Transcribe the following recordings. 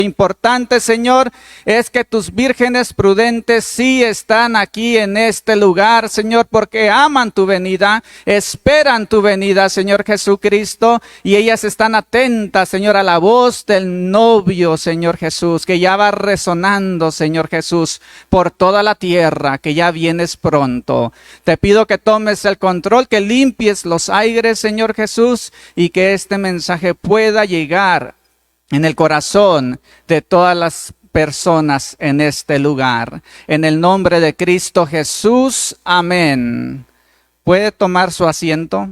Importante, Señor, es que tus vírgenes prudentes sí están aquí en este lugar, Señor, porque aman tu venida, esperan tu venida, Señor Jesucristo, y ellas están atentas, Señor, a la voz del novio, Señor Jesús, que ya va resonando, Señor Jesús, por toda la tierra, que ya vienes pronto. Te pido que tomes el control, que limpies los aires, Señor Jesús, y que este mensaje pueda llegar en el corazón de todas las personas en este lugar. En el nombre de Cristo Jesús, amén. ¿Puede tomar su asiento?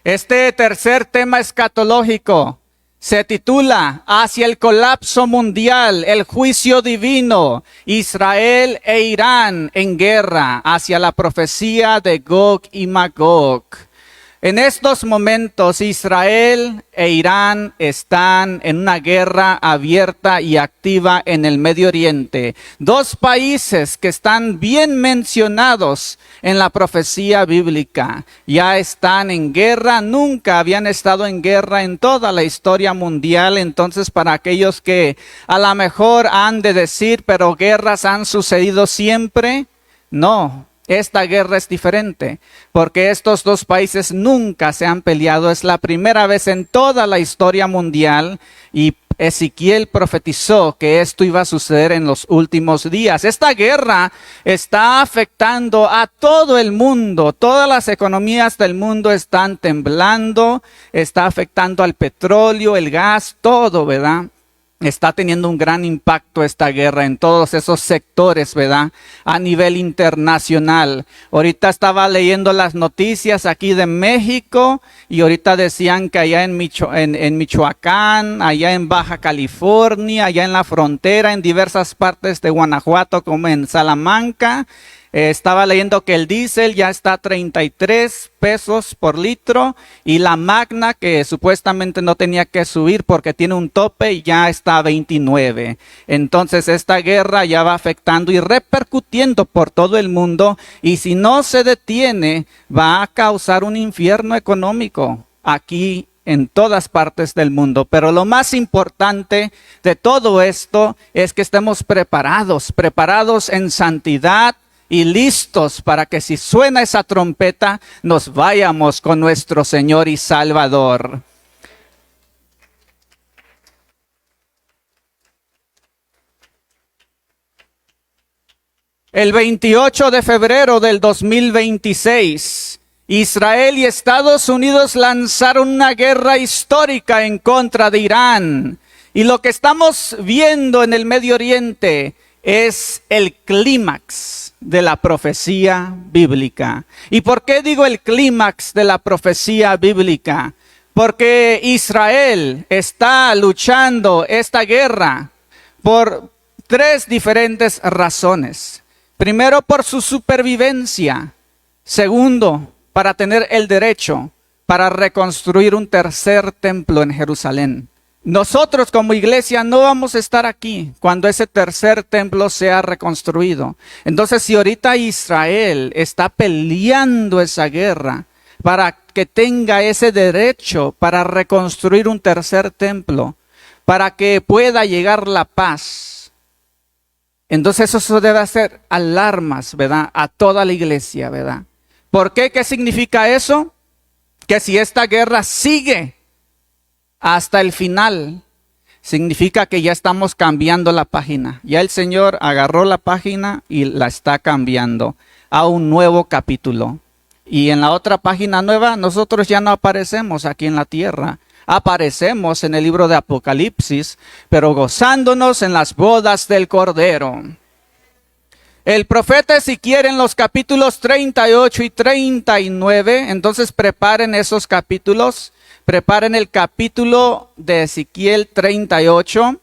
Este tercer tema escatológico se titula Hacia el colapso mundial, el juicio divino, Israel e Irán en guerra, hacia la profecía de Gog y Magog. En estos momentos Israel e Irán están en una guerra abierta y activa en el Medio Oriente. Dos países que están bien mencionados en la profecía bíblica. Ya están en guerra, nunca habían estado en guerra en toda la historia mundial. Entonces, para aquellos que a lo mejor han de decir, pero guerras han sucedido siempre, no. Esta guerra es diferente, porque estos dos países nunca se han peleado. Es la primera vez en toda la historia mundial y Ezequiel profetizó que esto iba a suceder en los últimos días. Esta guerra está afectando a todo el mundo. Todas las economías del mundo están temblando, está afectando al petróleo, el gas, todo, ¿verdad? Está teniendo un gran impacto esta guerra en todos esos sectores, ¿verdad? A nivel internacional. Ahorita estaba leyendo las noticias aquí de México y ahorita decían que allá en Michoacán, allá en Baja California, allá en la frontera, en diversas partes de Guanajuato, como en Salamanca, estaba leyendo que el diésel ya está a 33 pesos por litro y la Magna, que supuestamente no tenía que subir porque tiene un tope, ya está a 29. Entonces esta guerra ya va afectando y repercutiendo por todo el mundo, y si no se detiene va a causar un infierno económico aquí en todas partes del mundo. Pero lo más importante de todo esto es que estemos preparados en santidad, y listos para que si suena esa trompeta, nos vayamos con nuestro Señor y Salvador. El 28 de febrero del 2026, Israel y Estados Unidos lanzaron una guerra histórica en contra de Irán. Y lo que estamos viendo en el Medio Oriente es el clímax de la profecía bíblica. ¿Y por qué digo el clímax de la profecía bíblica? Porque Israel está luchando esta guerra por tres diferentes razones. Primero, por su supervivencia. Segundo, para tener el derecho para reconstruir un tercer templo en Jerusalén. Nosotros como iglesia no vamos a estar aquí cuando ese tercer templo sea reconstruido. Entonces, si ahorita Israel está peleando esa guerra para que tenga ese derecho para reconstruir un tercer templo, para que pueda llegar la paz, entonces eso debe hacer alarmas, ¿verdad? A toda la iglesia, ¿verdad? ¿Por qué? ¿Qué significa eso? Que si esta guerra sigue hasta el final, significa que ya estamos cambiando la página. Ya el Señor agarró la página y la está cambiando a un nuevo capítulo. Y en la otra página nueva, nosotros ya no aparecemos aquí en la tierra. Aparecemos en el libro de Apocalipsis, pero gozándonos en las bodas del Cordero. El profeta Ezequiel en los capítulos 38 y 39, entonces preparen esos capítulos. Preparen el capítulo de Ezequiel 38.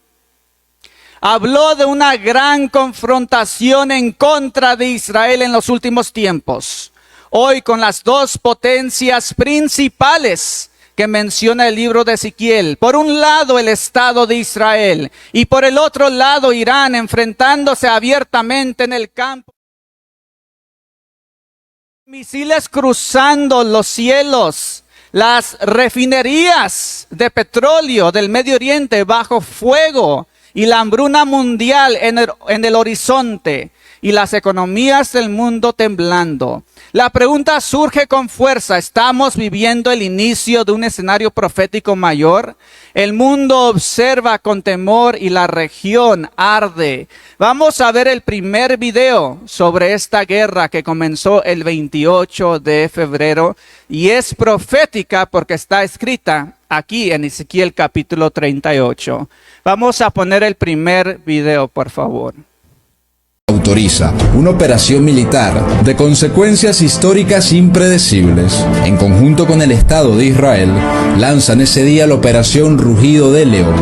Habló de una gran confrontación en contra de Israel en los últimos tiempos. Hoy con las dos potencias principales que menciona el libro de Ezequiel. Por un lado el Estado de Israel y por el otro lado Irán, enfrentándose abiertamente en el campo. Misiles cruzando los cielos. Las refinerías de petróleo del Medio Oriente bajo fuego y la hambruna mundial en el horizonte y las economías del mundo temblando. La pregunta surge con fuerza: ¿estamos viviendo el inicio de un escenario profético mayor? El mundo observa con temor y la región arde. Vamos a ver el primer video sobre esta guerra que comenzó el 28 de febrero y es profética porque está escrita aquí en Ezequiel capítulo 38. Vamos a poner el primer video, por favor. Autoriza una operación militar de consecuencias históricas impredecibles. En conjunto con el Estado de Israel, lanzan ese día la operación Rugido de León,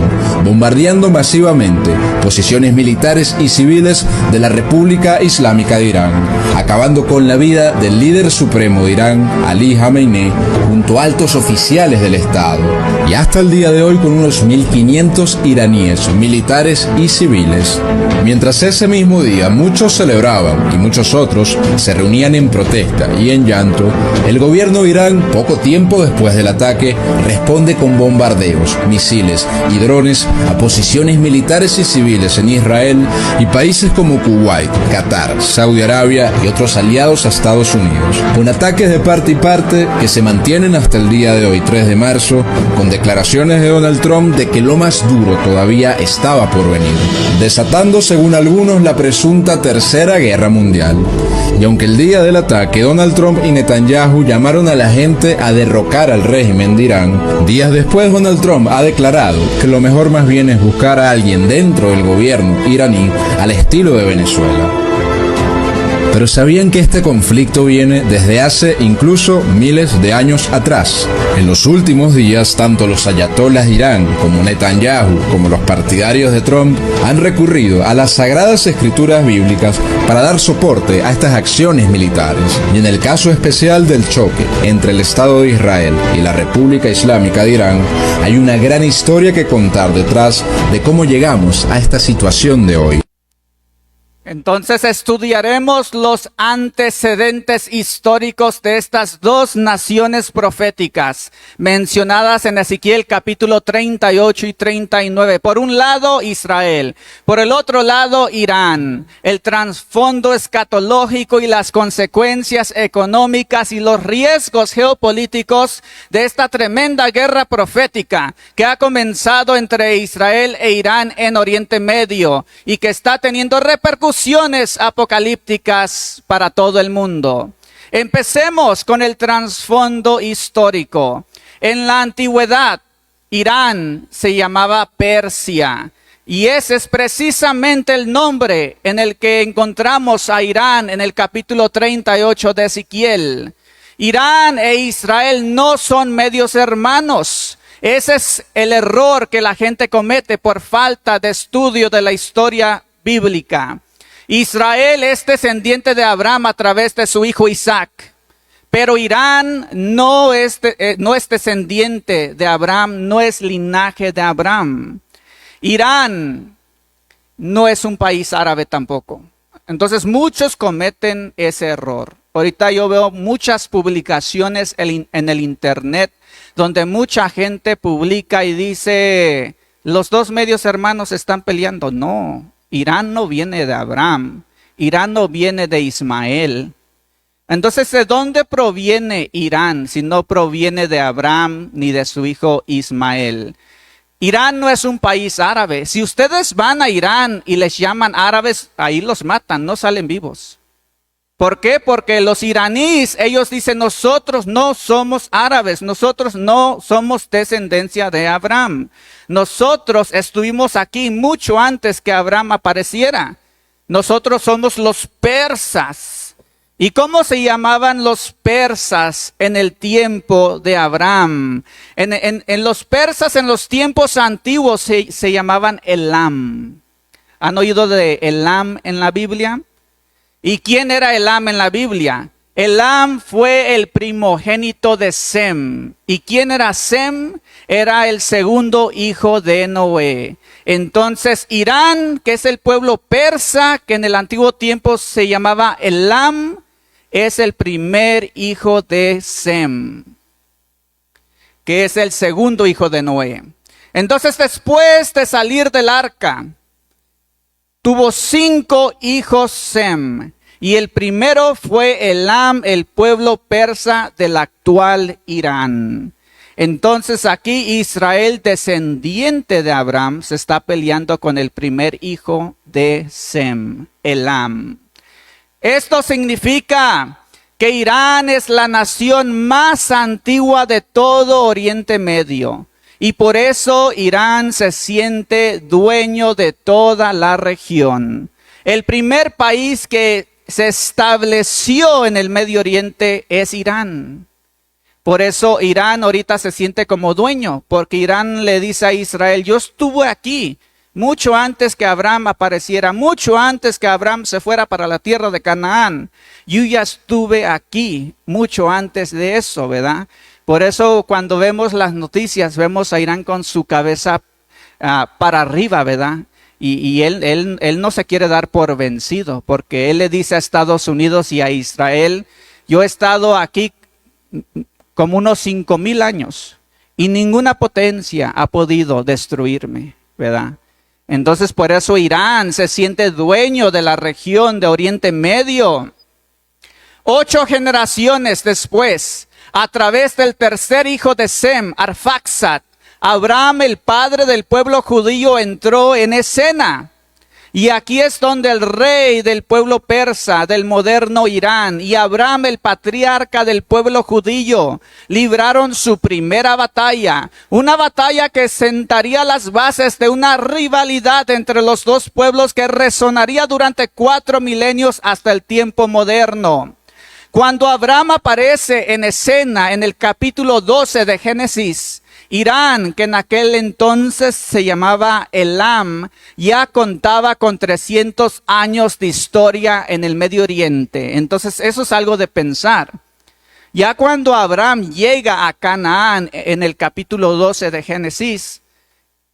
bombardeando masivamente posiciones militares y civiles de la República Islámica de Irán, acabando con la vida del líder supremo de Irán, Ali Jamenei, junto a altos oficiales del Estado, y hasta el día de hoy con unos 1.500 iraníes, militares y civiles. Mientras ese mismo día muchos celebraban y muchos otros se reunían en protesta y en llanto, el gobierno de Irán, poco tiempo después del ataque, responde con bombardeos, misiles y drones a posiciones militares y civiles en Israel y países como Kuwait, Qatar, Saudi Arabia y otros aliados a Estados Unidos, con ataques de parte y parte que se mantienen hasta el día de hoy, 3 de marzo, con declaraciones de Donald Trump de que lo más duro todavía estaba por venir, desatando según algunos la presunta Tercera Guerra Mundial. Y aunque el día del ataque Donald Trump y Netanyahu llamaron a la gente a derrocar al régimen de Irán, días después Donald Trump ha declarado que lo mejor más bien es buscar a alguien dentro del gobierno iraní al estilo de Venezuela. Pero ¿sabían que este conflicto viene desde hace incluso miles de años atrás? En los últimos días, tanto los ayatolás de Irán como Netanyahu, como los partidarios de Trump, han recurrido a las sagradas escrituras bíblicas para dar soporte a estas acciones militares. Y en el caso especial del choque entre el Estado de Israel y la República Islámica de Irán, hay una gran historia que contar detrás de cómo llegamos a esta situación de hoy. Entonces estudiaremos los antecedentes históricos de estas dos naciones proféticas mencionadas en Ezequiel capítulo 38 y 39. Por un lado Israel, por el otro lado Irán, el trasfondo escatológico y las consecuencias económicas y los riesgos geopolíticos de esta tremenda guerra profética que ha comenzado entre Israel e Irán en Oriente Medio y que está teniendo repercusiones apocalípticas para todo el mundo. Empecemos con el trasfondo histórico. En la antigüedad, Irán se llamaba Persia, y ese es precisamente el nombre en el que encontramos a Irán en el capítulo 38 de Ezequiel. Irán e Israel no son medios hermanos. Ese es el error que la gente comete por falta de estudio de la historia bíblica. Israel es descendiente de Abraham a través de su hijo Isaac, pero Irán no es descendiente de Abraham, no es linaje de Abraham. Irán no es un país árabe tampoco. Entonces muchos cometen ese error. Ahorita yo veo muchas publicaciones en el internet donde mucha gente publica y dice, los dos medios hermanos están peleando. No. Irán no viene de Abraham, Irán no viene de Ismael. Entonces, ¿de dónde proviene Irán si no proviene de Abraham ni de su hijo Ismael? Irán no es un país árabe. Si ustedes van a Irán y les llaman árabes, ahí los matan, no salen vivos. ¿Por qué? Porque los iraníes, ellos dicen, nosotros no somos árabes, nosotros no somos descendencia de Abraham. Nosotros estuvimos aquí mucho antes que Abraham apareciera. Nosotros somos los persas. ¿Y cómo se llamaban los persas en el tiempo de Abraham? En los persas en los tiempos antiguos se llamaban Elam. ¿Han oído de Elam en la Biblia? ¿Y quién era Elam en la Biblia? Elam fue el primogénito de Sem. ¿Y quién era Sem? Era el segundo hijo de Noé. Entonces Irán, que es el pueblo persa, que en el antiguo tiempo se llamaba Elam, es el primer hijo de Sem. que es el segundo hijo de Noé. Entonces, después de salir del arca, tuvo 5 hijos Sem. Y el primero fue Elam, el pueblo persa del actual Irán. Entonces aquí Israel, descendiente de Abraham, se está peleando con el primer hijo de Sem, Elam. Esto significa que Irán es la nación más antigua de todo Oriente Medio. Y por eso Irán se siente dueño de toda la región. El primer país que se estableció en el Medio Oriente es Irán. Por eso Irán ahorita se siente como dueño, porque Irán le dice a Israel, yo estuve aquí mucho antes que Abraham apareciera, mucho antes que Abraham se fuera para la tierra de Canaán. Yo ya estuve aquí mucho antes de eso, ¿verdad? Por eso cuando vemos las noticias, vemos a Irán con su cabeza para arriba, ¿verdad? Y él no se quiere dar por vencido, porque él le dice a Estados Unidos y a Israel, yo he estado aquí como unos 5,000 años y ninguna potencia ha podido destruirme, ¿verdad? Entonces por eso Irán se siente dueño de la región de Oriente Medio. 8 generaciones después, a través del tercer hijo de Sem, Arfaxad, Abraham, el padre del pueblo judío, entró en escena. Y aquí es donde el rey del pueblo persa, del moderno Irán, y Abraham, el patriarca del pueblo judío, libraron su primera batalla. Una batalla que sentaría las bases de una rivalidad entre los dos pueblos que resonaría durante 4 milenios hasta el tiempo moderno. Cuando Abraham aparece en escena en el capítulo 12 de Génesis, Irán, que en aquel entonces se llamaba Elam, ya contaba con 300 años de historia en el Medio Oriente. Entonces eso es algo de pensar. Ya cuando Abraham llega a Canaán en el capítulo 12 de Génesis,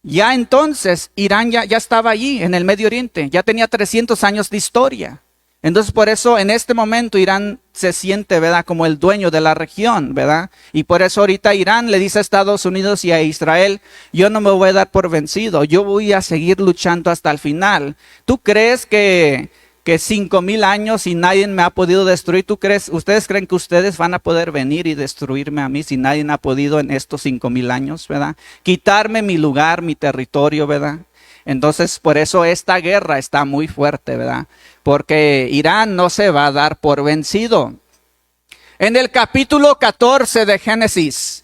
ya entonces Irán ya estaba allí en el Medio Oriente, ya tenía 300 años de historia. Entonces por eso en este momento Irán se siente, ¿verdad?, como el dueño de la región, ¿verdad? Y por eso ahorita Irán le dice a Estados Unidos y a Israel, yo no me voy a dar por vencido, yo voy a seguir luchando hasta el final. ¿Tú crees que 5,000 años y nadie me ha podido destruir? ¿Ustedes creen que ustedes van a poder venir y destruirme a mí si nadie ha podido en estos 5,000 años, ¿verdad? Quitarme mi lugar, mi territorio, ¿verdad? Entonces, por eso esta guerra está muy fuerte, ¿verdad? Porque Irán no se va a dar por vencido. En el capítulo 14 de Génesis,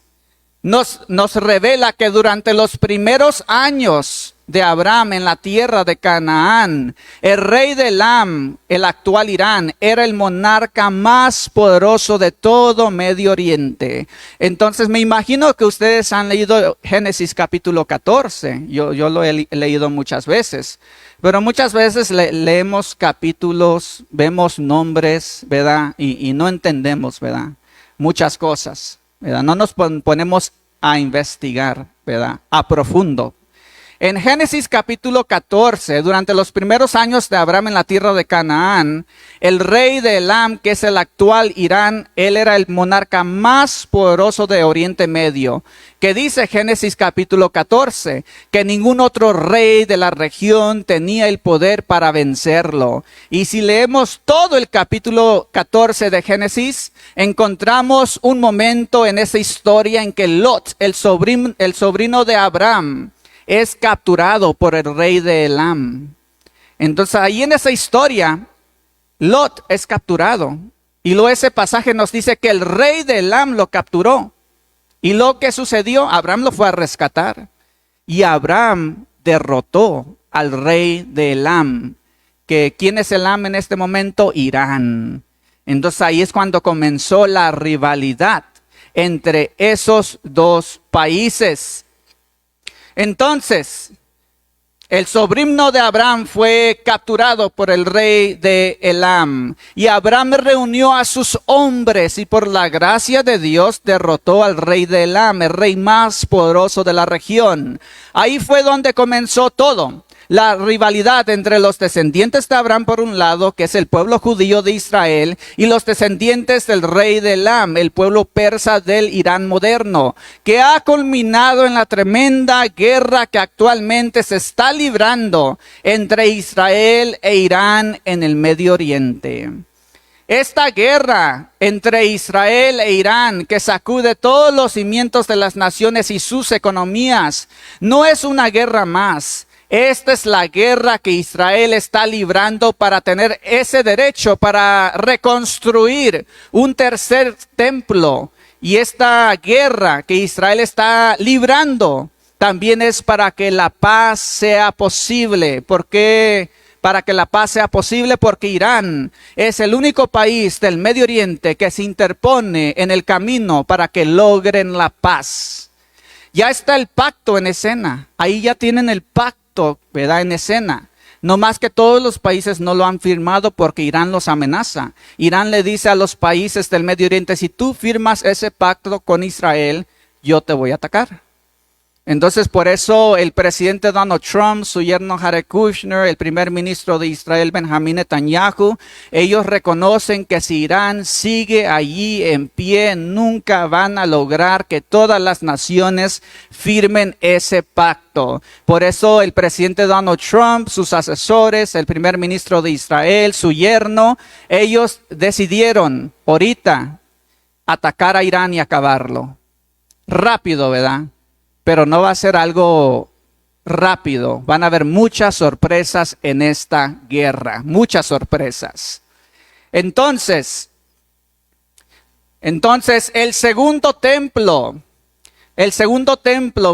nos revela que durante los primeros años de Abraham en la tierra de Canaán, el rey de Elam, el actual Irán, era el monarca más poderoso de todo Medio Oriente. Entonces me imagino que ustedes han leído Génesis capítulo 14. Yo lo he leído muchas veces. Pero muchas veces leemos capítulos, vemos nombres, ¿verdad? Y no entendemos, ¿verdad? Muchas cosas, ¿verdad? No nos ponemos a investigar, ¿verdad? A profundo. En Génesis capítulo 14, durante los primeros años de Abraham en la tierra de Canaán, el rey de Elam, que es el actual Irán, él era el monarca más poderoso de Oriente Medio. Que dice Génesis capítulo 14, que ningún otro rey de la región tenía el poder para vencerlo. Y si leemos todo el capítulo 14 de Génesis, encontramos un momento en esa historia en que Lot, el sobrino de Abraham, es capturado por el rey de Elam. Entonces ahí en esa historia, Lot es capturado. Y luego ese pasaje nos dice que el rey de Elam lo capturó. Y lo que sucedió, Abraham lo fue a rescatar. Y Abraham derrotó al rey de Elam. ¿Quién es Elam en este momento? Irán. Entonces ahí es cuando comenzó la rivalidad entre esos dos países. Entonces, el sobrino de Abraham fue capturado por el rey de Elam. Y Abraham reunió a sus hombres y por la gracia de Dios derrotó al rey de Elam, el rey más poderoso de la región. Ahí fue donde comenzó todo. la rivalidad entre los descendientes de Abraham por un lado, que es el pueblo judío de Israel, y los descendientes del rey de Elam, el pueblo persa del Irán moderno, que ha culminado en la tremenda guerra que actualmente se está librando entre Israel e Irán en el Medio Oriente. Esta guerra entre Israel e Irán, que sacude todos los cimientos de las naciones y sus economías, no es una guerra más. Esta es la guerra que Israel está librando para tener ese derecho, para reconstruir un tercer templo. Y esta guerra que Israel está librando también es para que la paz sea posible. ¿Por qué? Para que la paz sea posible, porque Irán es el único país del Medio Oriente que se interpone en el camino para que logren la paz. Ya está el pacto en escena, ahí ya tienen el pacto, ¿verdad?, en escena. No más que todos los países no lo han firmado porque Irán los amenaza. Irán le dice a los países del Medio Oriente, si tú firmas ese pacto con Israel, yo te voy a atacar. Entonces, por eso el presidente Donald Trump, su yerno Jared Kushner, el primer ministro de Israel Benjamín Netanyahu, ellos reconocen que si Irán sigue allí en pie, nunca van a lograr que todas las naciones firmen ese pacto. Por eso el presidente Donald Trump, sus asesores, el primer ministro de Israel, su yerno, ellos decidieron ahorita atacar a Irán y acabarlo. Rápido, ¿verdad? Pero no va a ser algo rápido. Van a haber muchas sorpresas en esta guerra. Muchas sorpresas. Entonces, el segundo templo,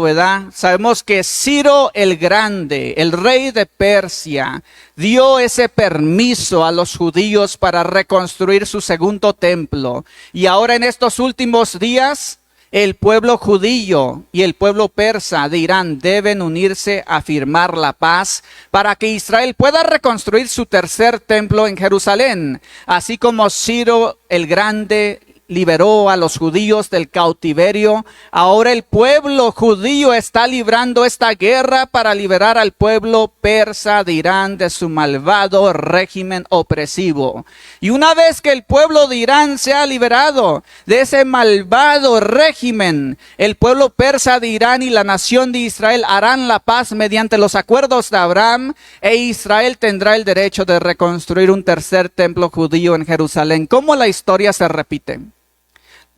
¿verdad? Sabemos que Ciro el Grande, el rey de Persia, dio ese permiso a los judíos para reconstruir su segundo templo. Y ahora en estos últimos días, el pueblo judío y el pueblo persa de Irán deben unirse a firmar la paz para que Israel pueda reconstruir su tercer templo en Jerusalén, así como Ciro el Grande liberó a los judíos del cautiverio. Ahora el pueblo judío está librando esta guerra para liberar al pueblo persa de Irán de su malvado régimen opresivo. Y una vez que el pueblo de Irán sea liberado de ese malvado régimen, el pueblo persa de Irán y la nación de Israel harán la paz mediante los acuerdos de Abraham, e Israel tendrá el derecho de reconstruir un tercer templo judío en Jerusalén. ¿Cómo la historia se repite?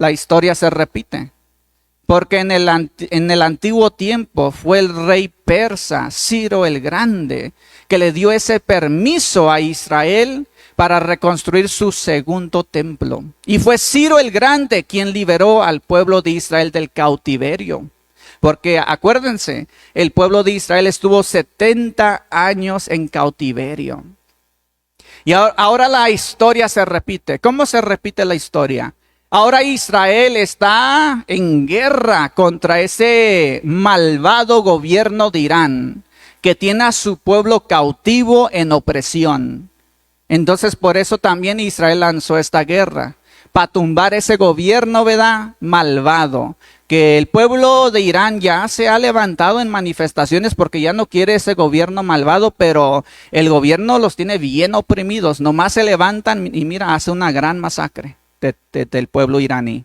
La historia se repite, porque en el antiguo tiempo fue el rey persa, Ciro el Grande, que le dio ese permiso a Israel para reconstruir su segundo templo. Y fue Ciro el Grande quien liberó al pueblo de Israel del cautiverio. Porque acuérdense, el pueblo de Israel estuvo 70 años en cautiverio. Y ahora la historia se repite. ¿Cómo se repite la historia? Ahora Israel está en guerra contra ese malvado gobierno de Irán, que tiene a su pueblo cautivo en opresión. Entonces por eso también Israel lanzó esta guerra, para tumbar ese gobierno, ¿verdad?, malvado. Que el pueblo de Irán ya se ha levantado en manifestaciones porque ya no quiere ese gobierno malvado, pero el gobierno los tiene bien oprimidos. Nomás se levantan y mira, hace una gran masacre del pueblo iraní.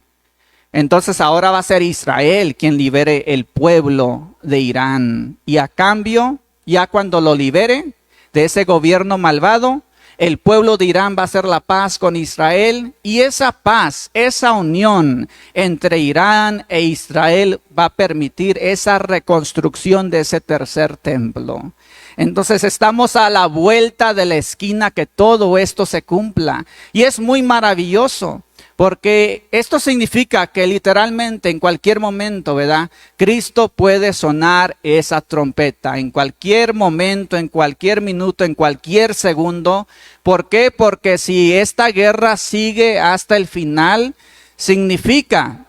Entonces ahora va a ser Israel quien libere el pueblo de Irán. Y a cambio, ya cuando lo libere de ese gobierno malvado, el pueblo de Irán va a hacer la paz con Israel, y esa paz, esa unión entre Irán e Israel va a permitir esa reconstrucción de ese tercer templo. Entonces estamos a la vuelta de la esquina que todo esto se cumpla, y es muy maravilloso. Porque esto significa que literalmente en cualquier momento, ¿verdad?, Cristo puede sonar esa trompeta. En cualquier momento, en cualquier minuto, en cualquier segundo. ¿Por qué? Porque si esta guerra sigue hasta el final, significa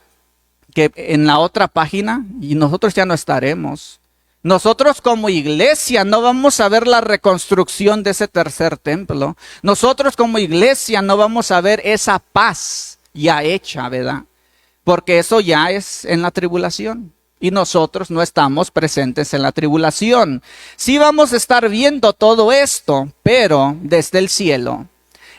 que en la otra página, y nosotros ya no estaremos. Nosotros como iglesia no vamos a ver la reconstrucción de ese tercer templo. Nosotros como iglesia no vamos a ver esa paz ya hecha, ¿verdad? Porque eso ya es en la tribulación. y nosotros no estamos presentes en la tribulación. Sí vamos a estar viendo todo esto, pero desde el cielo.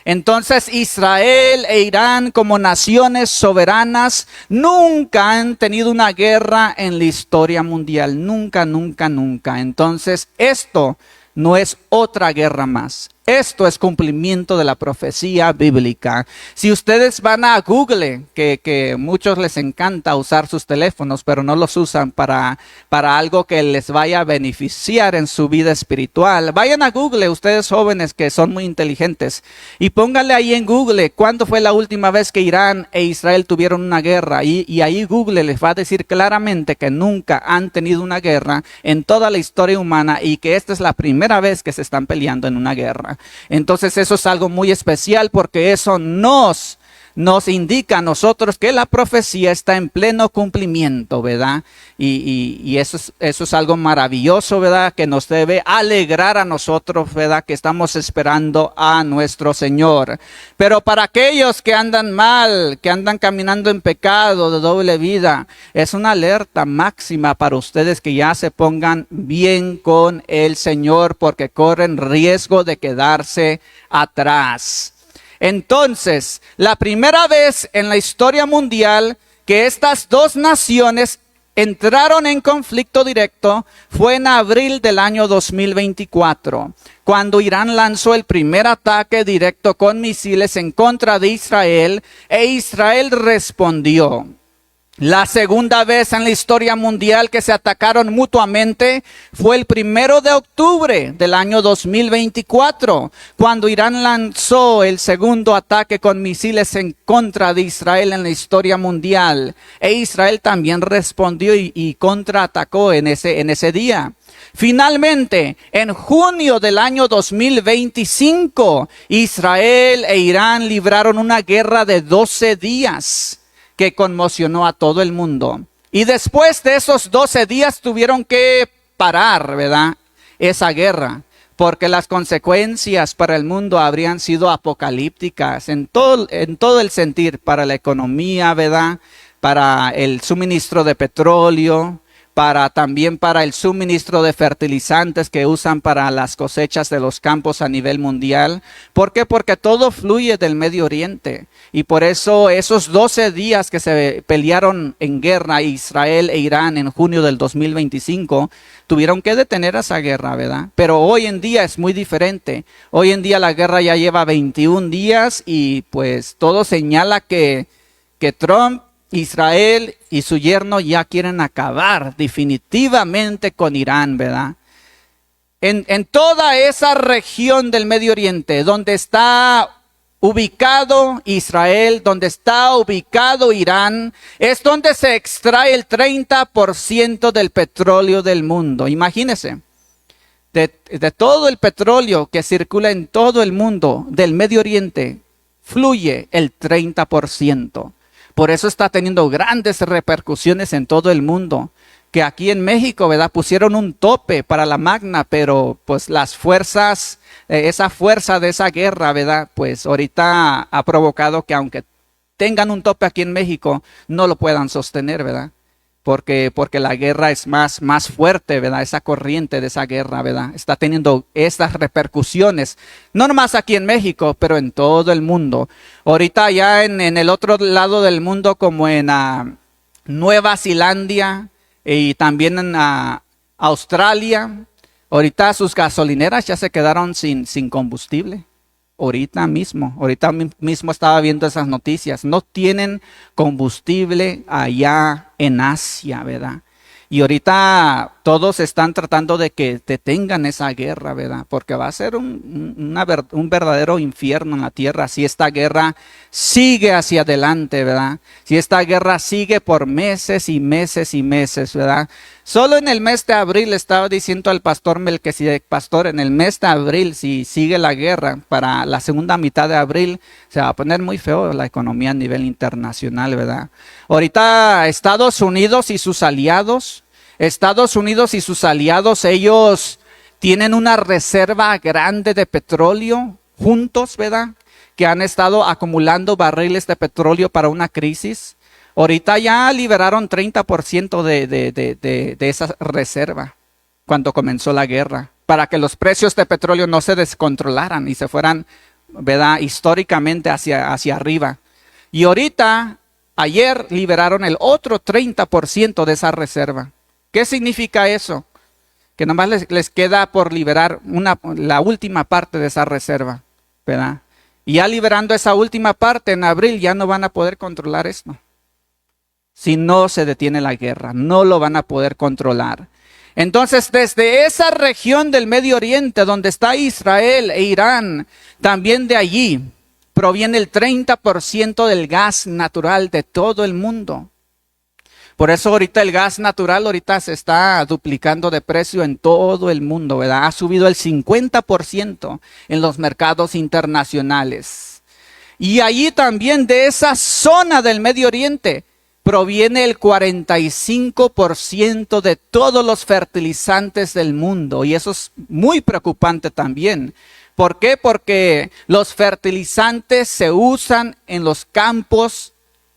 Entonces Israel e Irán como naciones soberanas nunca han tenido una guerra en la historia mundial. Nunca, nunca, nunca. Entonces esto no es otra guerra más. Esto es cumplimiento de la profecía bíblica. Si ustedes van a Google, que muchos les encanta usar sus teléfonos, pero no los usan para algo que les vaya a beneficiar en su vida espiritual. Vayan a Google, ustedes jóvenes que son muy inteligentes, y pónganle ahí en Google, ¿cuándo fue la última vez que Irán e Israel tuvieron una guerra? Y ahí Google les va a decir claramente que nunca han tenido una guerra en toda la historia humana y que esta es la primera vez que se están peleando en una guerra. Entonces eso es algo muy especial porque eso nos indica a nosotros que la profecía está en pleno cumplimiento, ¿verdad? Y eso es algo maravilloso, ¿verdad? Que nos debe alegrar a nosotros, ¿verdad? Que estamos esperando a nuestro Señor. Pero para aquellos que andan mal, que andan caminando en pecado de doble vida, es una alerta máxima para ustedes que ya se pongan bien con el Señor porque corren riesgo de quedarse atrás. Entonces, la primera vez en la historia mundial que estas dos naciones entraron en conflicto directo fue en abril del año 2024, cuando Irán lanzó el primer ataque directo con misiles en contra de Israel e Israel respondió. La segunda vez en la historia mundial que se atacaron mutuamente fue el 1 de octubre del año 2024, cuando Irán lanzó el segundo ataque con misiles en contra de Israel en la historia mundial. E Israel también respondió y contraatacó en ese día. Finalmente, en junio del año 2025, Israel e Irán libraron una guerra de 12 días. Que conmocionó a todo el mundo. Y después de esos 12 días tuvieron que parar, ¿verdad? Esa guerra. Porque las consecuencias para el mundo habrían sido apocalípticas en todo el sentir, para la economía, ¿verdad? Para el suministro de petróleo, también para el suministro de fertilizantes que usan para las cosechas de los campos a nivel mundial. ¿Por qué? Porque todo fluye del Medio Oriente. Y por eso esos 12 días que se pelearon en guerra Israel e Irán en junio del 2025, tuvieron que detener esa guerra, ¿verdad? Pero hoy en día es muy diferente. Hoy en día la guerra ya lleva 21 días y pues todo señala que Trump, Israel y su yerno ya quieren acabar definitivamente con Irán, ¿verdad? En toda esa región del Medio Oriente, donde está ubicado Israel, donde está ubicado Irán, es donde se extrae el 30% del petróleo del mundo. Imagínense, de todo el petróleo que circula en todo el mundo del Medio Oriente, fluye el 30%. Por eso está teniendo grandes repercusiones en todo el mundo. Que aquí en México, ¿verdad? Pusieron un tope para la Magna, pero pues las fuerzas, esa fuerza de esa guerra, ¿verdad? Pues ahorita ha provocado que aunque tengan un tope aquí en México, no lo puedan sostener, ¿verdad? Porque la guerra es más fuerte, ¿verdad? Esa corriente de esa guerra, ¿verdad? Está teniendo estas repercusiones, no nomás aquí en México, pero en todo el mundo. Ahorita ya en el otro lado del mundo, como en Nueva Zelanda y también en Australia, ahorita sus gasolineras ya se quedaron sin combustible. Ahorita mismo estaba viendo esas noticias. No tienen combustible allá en Asia, ¿verdad? Y ahorita todos están tratando de que detengan esa guerra, ¿verdad? Porque va a ser un verdadero infierno en la tierra si esta guerra sigue hacia adelante, ¿verdad? Si esta guerra sigue por meses y meses y meses, ¿verdad? Solo en el mes de abril estaba diciendo al pastor Melquisedec, pastor, en el mes de abril, si sigue la guerra, para la segunda mitad de abril, se va a poner muy feo la economía a nivel internacional, ¿verdad? Ahorita Estados Unidos y sus aliados, ellos tienen una reserva grande de petróleo juntos, ¿verdad? Que han estado acumulando barriles de petróleo para una crisis. Ahorita ya liberaron 30% de esa reserva cuando comenzó la guerra, para que los precios de petróleo no se descontrolaran y se fueran, ¿verdad?, históricamente hacia arriba. Y ahorita, ayer liberaron el otro 30% de esa reserva. ¿Qué significa eso? Que nomás les queda por liberar la última parte de esa reserva, ¿verdad? Y ya liberando esa última parte en abril ya no van a poder controlar esto. Si no se detiene la guerra, no lo van a poder controlar. Entonces, desde esa región del Medio Oriente, donde está Israel e Irán, también de allí proviene el 30% del gas natural de todo el mundo. Por eso ahorita el gas natural ahorita se está duplicando de precio en todo el mundo, ¿verdad? Ha subido el 50% en los mercados internacionales. Y allí también de esa zona del Medio Oriente proviene el 45% de todos los fertilizantes del mundo. Y eso es muy preocupante también. ¿Por qué? Porque los fertilizantes se usan en los campos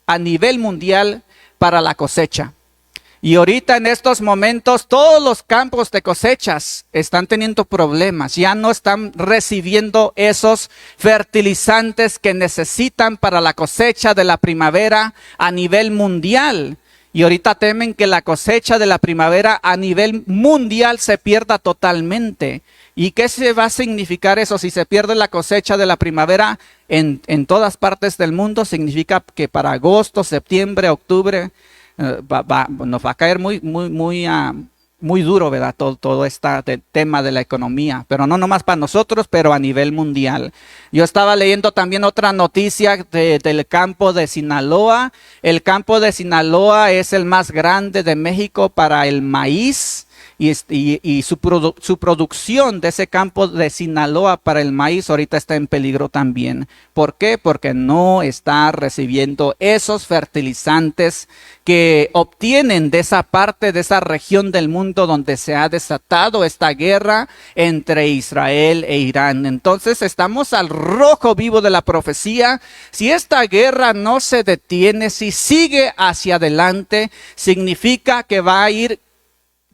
a nivel mundial para la cosecha. Y ahorita en estos momentos todos los campos de cosechas están teniendo problemas. Ya no están recibiendo esos fertilizantes que necesitan para la cosecha de la primavera a nivel mundial. Y ahorita temen que la cosecha de la primavera a nivel mundial se pierda totalmente. ¿Y qué se va a significar eso? Si se pierde la cosecha de la primavera en todas partes del mundo, significa que para agosto, septiembre, octubre, nos va a caer muy duro, ¿verdad? Todo este tema de la economía, pero no nomás para nosotros, pero a nivel mundial. Yo estaba leyendo también otra noticia del campo de Sinaloa. El campo de Sinaloa es el más grande de México para el maíz. Y su producción de ese campo de Sinaloa para el maíz ahorita está en peligro también. ¿Por qué? Porque no está recibiendo esos fertilizantes que obtienen de esa parte, de esa región del mundo donde se ha desatado esta guerra entre Israel e Irán. Entonces estamos al rojo vivo de la profecía. Si esta guerra no se detiene, si sigue hacia adelante, significa que va a ir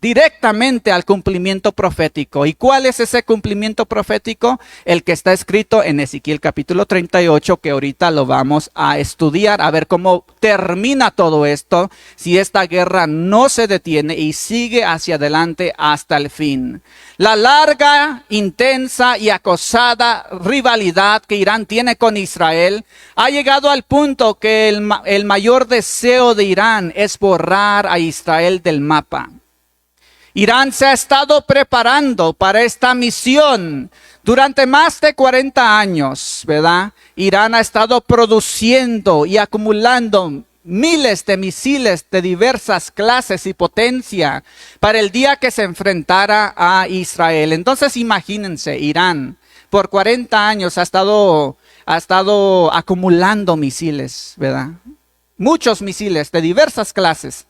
directamente al cumplimiento profético. ¿Y cuál es ese cumplimiento profético? El que está escrito en Ezequiel capítulo 38, que ahorita lo vamos a estudiar, a ver cómo termina todo esto, si esta guerra no se detiene y sigue hacia adelante hasta el fin. La larga, intensa y acosada rivalidad que Irán tiene con Israel ha llegado al punto que el mayor deseo de Irán es borrar a Israel del mapa. Irán se ha estado preparando para esta misión durante más de 40 años, ¿verdad? Irán ha estado produciendo y acumulando miles de misiles de diversas clases y potencia para el día que se enfrentara a Israel. Entonces imagínense, Irán por 40 años ha estado acumulando misiles, ¿verdad? Muchos misiles de diversas clases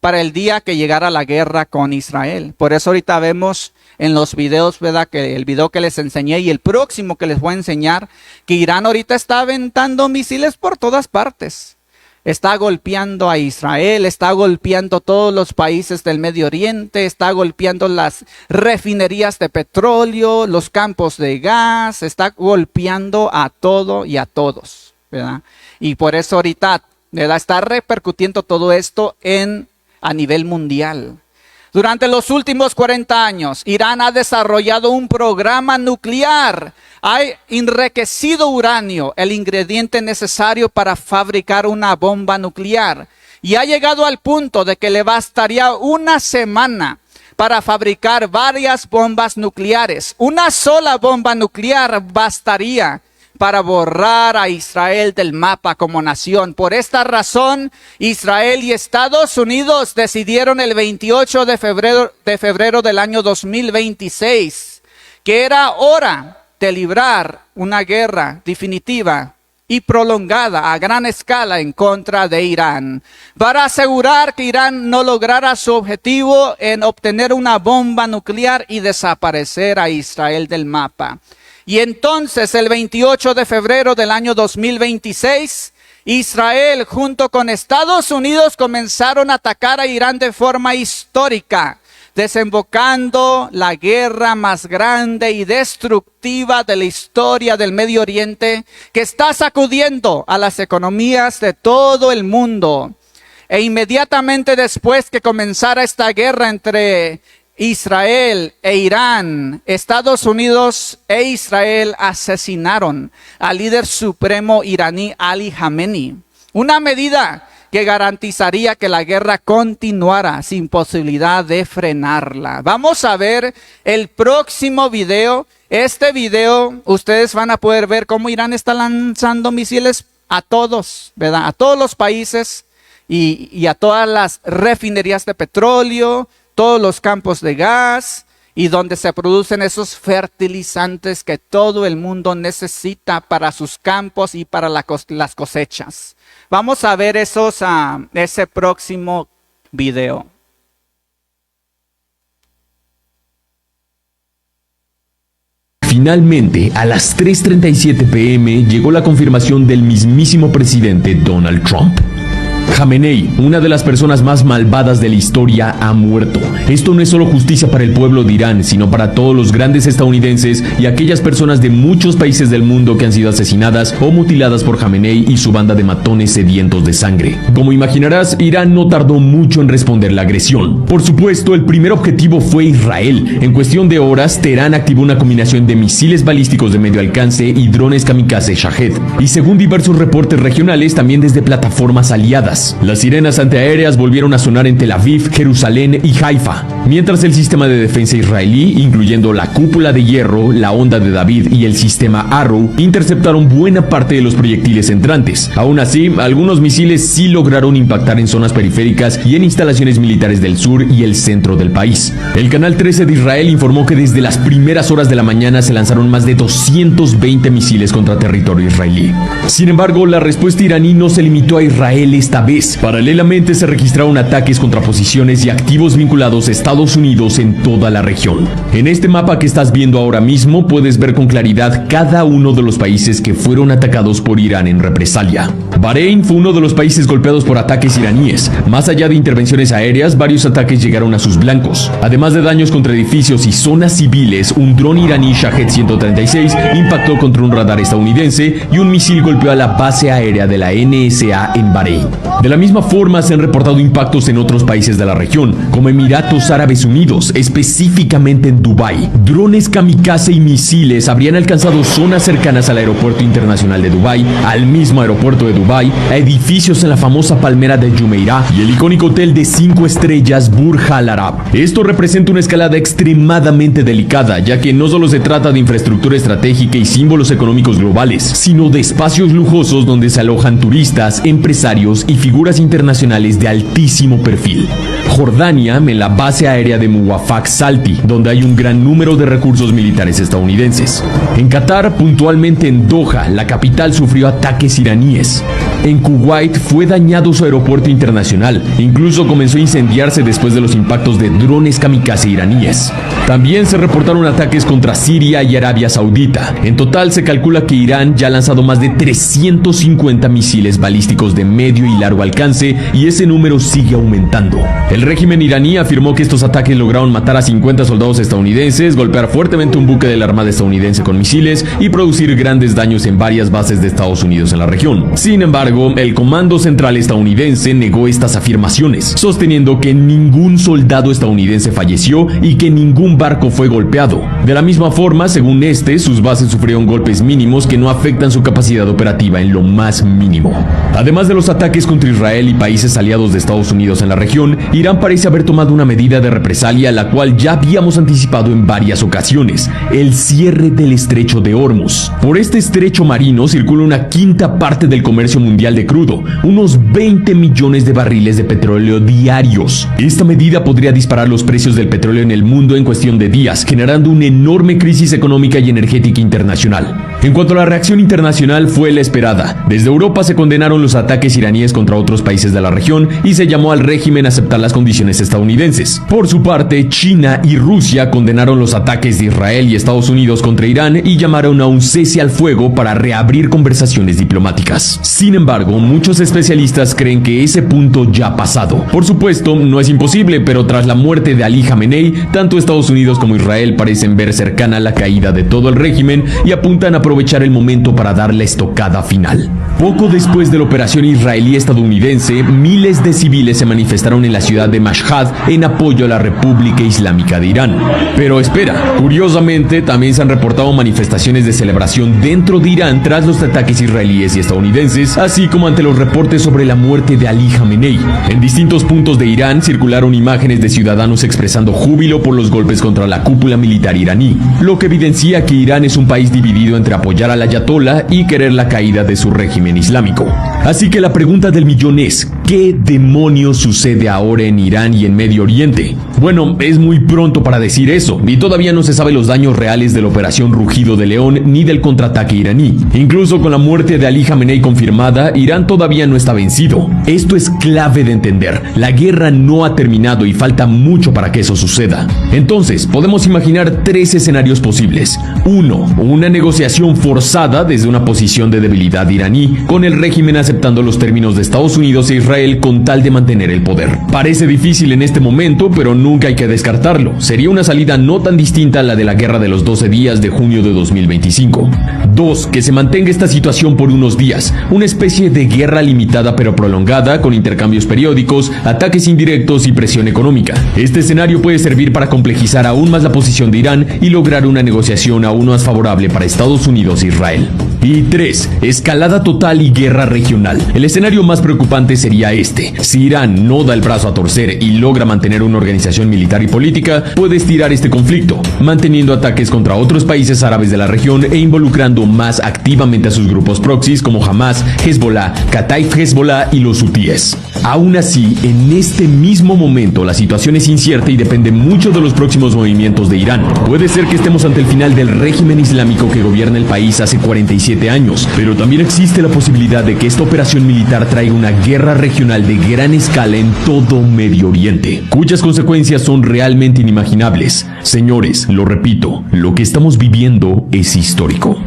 para el día que llegara la guerra con Israel. Por eso ahorita vemos en los videos, ¿verdad? Que el video que les enseñé y el próximo que les voy a enseñar, que Irán ahorita está aventando misiles por todas partes. Está golpeando a Israel, está golpeando todos los países del Medio Oriente, está golpeando las refinerías de petróleo, los campos de gas, está golpeando a todo y a todos, ¿verdad? Y por eso ahorita, ¿verdad?, está repercutiendo todo esto a nivel mundial. Durante los últimos 40 años, Irán ha desarrollado un programa nuclear. Ha enriquecido uranio, el ingrediente necesario para fabricar una bomba nuclear. Y ha llegado al punto de que le bastaría una semana para fabricar varias bombas nucleares. Una sola bomba nuclear bastaría para borrar a Israel del mapa como nación. Por esta razón, Israel y Estados Unidos decidieron el 28 de febrero del año 2026 que era hora de librar una guerra definitiva y prolongada a gran escala en contra de Irán, para asegurar que Irán no lograra su objetivo en obtener una bomba nuclear y desaparecer a Israel del mapa. Y entonces el 28 de febrero del año 2026, Israel junto con Estados Unidos comenzaron a atacar a Irán de forma histórica, desembocando la guerra más grande y destructiva de la historia del Medio Oriente, que está sacudiendo a las economías de todo el mundo. E inmediatamente después que comenzara esta guerra entre Israel e Irán, Estados Unidos e Israel asesinaron al líder supremo iraní Ali Khamenei. Una medida que garantizaría que la guerra continuara sin posibilidad de frenarla. Vamos a ver el próximo video. Este video ustedes van a poder ver cómo Irán está lanzando misiles a todos, ¿verdad? A todos los países y a todas las refinerías de petróleo, todos los campos de gas y donde se producen esos fertilizantes que todo el mundo necesita para sus campos y para las cosechas. Vamos a ver ese próximo video. Finalmente, a las 3:37 p.m. llegó la confirmación del mismísimo presidente Donald Trump. Khamenei, una de las personas más malvadas de la historia, ha muerto. Esto no es solo justicia para el pueblo de Irán, sino para todos los grandes estadounidenses y aquellas personas de muchos países del mundo que han sido asesinadas o mutiladas por Khamenei y su banda de matones sedientos de sangre. Como imaginarás, Irán no tardó mucho en responder la agresión. Por supuesto, el primer objetivo fue Israel. En cuestión de horas, Teherán activó una combinación de misiles balísticos de medio alcance y drones kamikaze Shahed. Y según diversos reportes regionales, también desde plataformas aliadas. Las sirenas antiaéreas volvieron a sonar en Tel Aviv, Jerusalén y Haifa, mientras el sistema de defensa israelí, incluyendo la cúpula de hierro, la onda de David y el sistema Arrow, interceptaron buena parte de los proyectiles entrantes. Aún así, algunos misiles sí lograron impactar en zonas periféricas y en instalaciones militares del sur y el centro del país. El canal 13 de Israel informó que desde las primeras horas de la mañana se lanzaron más de 220 misiles contra territorio israelí. Sin embargo, la respuesta iraní no se limitó a Israel esta vez. Paralelamente se registraron ataques contra posiciones y activos vinculados a Estados Unidos en toda la región. En este mapa que estás viendo ahora mismo puedes ver con claridad cada uno de los países que fueron atacados por Irán en represalia. Bahrein fue uno de los países golpeados por ataques iraníes. Más allá de intervenciones aéreas, varios ataques llegaron a sus blancos. Además de daños contra edificios y zonas civiles, un dron iraní Shahed 136 impactó contra un radar estadounidense y un misil golpeó a la base aérea de la NSA en Bahrein. De la misma forma se han reportado impactos en otros países de la región, como Emiratos Árabes Unidos, específicamente en Dubái. Drones kamikaze y misiles habrían alcanzado zonas cercanas al aeropuerto internacional de Dubái, al mismo aeropuerto de Dubái, a edificios en la famosa palmera de Jumeirah y el icónico hotel de 5 estrellas Burj Al Arab. Esto representa una escalada extremadamente delicada, ya que no solo se trata de infraestructura estratégica y símbolos económicos globales, sino de espacios lujosos donde se alojan turistas, empresarios y figuras internacionales de altísimo perfil. Jordania, en la base aérea de Muwafaq Salti, donde hay un gran número de recursos militares estadounidenses. En Qatar, puntualmente en Doha, la capital sufrió ataques iraníes. En Kuwait fue dañado su aeropuerto internacional, incluso comenzó a incendiarse después de los impactos de drones kamikaze iraníes. También se reportaron ataques contra Siria y Arabia Saudita. En total se calcula que Irán ya ha lanzado más de 350 misiles balísticos de medio y largo alcance y ese número sigue aumentando. El régimen iraní afirmó que estos ataques lograron matar a 50 soldados estadounidenses, golpear fuertemente un buque de la Armada estadounidense con misiles y producir grandes daños en varias bases de Estados Unidos en la región. Sin embargo, el Comando Central estadounidense negó estas afirmaciones, sosteniendo que ningún soldado estadounidense falleció y que ningún barco fue golpeado. De la misma forma, según sus bases sufrieron golpes mínimos que no afectan su capacidad operativa en lo más mínimo. Además de los ataques contra Israel y países aliados de Estados Unidos en la región, Irán parece haber tomado una medida de represalia la cual ya habíamos anticipado en varias ocasiones: el cierre del estrecho de Hormuz. Por este estrecho marino circula una quinta parte del comercio mundial de crudo, unos 20 millones de barriles de petróleo diarios. Esta medida podría disparar los precios del petróleo en el mundo en cuestión de días, generando una enorme crisis económica y energética internacional. En cuanto a la reacción internacional, fue la esperada. Desde Europa se condenaron los ataques iraníes contra otros países de la región y se llamó al régimen a aceptar las condiciones estadounidenses. Por su parte, China y Rusia condenaron los ataques de Israel y Estados Unidos contra Irán y llamaron a un cese al fuego para reabrir conversaciones diplomáticas. Sin embargo, muchos especialistas creen que ese punto ya ha pasado. Por supuesto, no es imposible, pero tras la muerte de Ali Khamenei, tanto Estados Unidos como Israel parecen ver cercana la caída de todo el régimen y apuntan a aprovechar el momento para dar la estocada final. Poco después de la operación israelí-estadounidense, miles de civiles se manifestaron en la ciudad de Mashhad en apoyo a la República Islámica de Irán. Pero espera, curiosamente también se han reportado manifestaciones de celebración dentro de Irán tras los ataques israelíes y estadounidenses, así como ante los reportes sobre la muerte de Ali Khamenei. En distintos puntos de Irán circularon imágenes de ciudadanos expresando júbilo por los golpes contra la cúpula militar iraní, lo que evidencia que Irán es un país dividido entre apoyar al ayatolá y querer la caída de su régimen islámico. Así que la pregunta del millón es, ¿qué demonios sucede ahora en Irán y en Medio Oriente? Bueno, es muy pronto para decir eso, y todavía no se sabe los daños reales de la operación Rugido de León ni del contraataque iraní. Incluso con la muerte de Ali Khamenei confirmada, Irán todavía no está vencido. Esto es clave de entender. La guerra no ha terminado y falta mucho para que eso suceda. Entonces, podemos imaginar tres escenarios posibles. 1. Una negociación forzada desde una posición de debilidad iraní, con el régimen aceptando los términos de Estados Unidos e Israel con tal de mantener el poder. Parece difícil en este momento, pero nunca hay que descartarlo. Sería una salida no tan distinta a la de la guerra de los 12 días de junio de 2025. 2. Que se mantenga esta situación por unos días, una especie de guerra limitada pero prolongada, con intercambios periódicos, ataques indirectos y presión económica. Este escenario puede servir para complejizar aún más la posición de Irán y lograr una negociación aún más favorable para Estados Unidos e Israel. Y 3. Escalada total y guerra regional. El escenario más preocupante sería este. Si Irán no da el brazo a torcer y logra mantener una organización militar y política, puede estirar este conflicto, manteniendo ataques contra otros países árabes de la región e involucrando más activamente a sus grupos proxies como Hamas, Hezbollah, Kataib Hezbollah y los hutíes. Aún así, en este mismo momento la situación es incierta y depende mucho de los próximos movimientos de Irán. Puede ser que estemos ante el final del régimen islámico que gobierna el país hace 47 años, pero también existe la posibilidad de que esta operación militar traiga una guerra regional de gran escala en todo Medio Oriente, cuyas consecuencias son realmente inimaginables. Señores, lo repito, lo que estamos viviendo es histórico.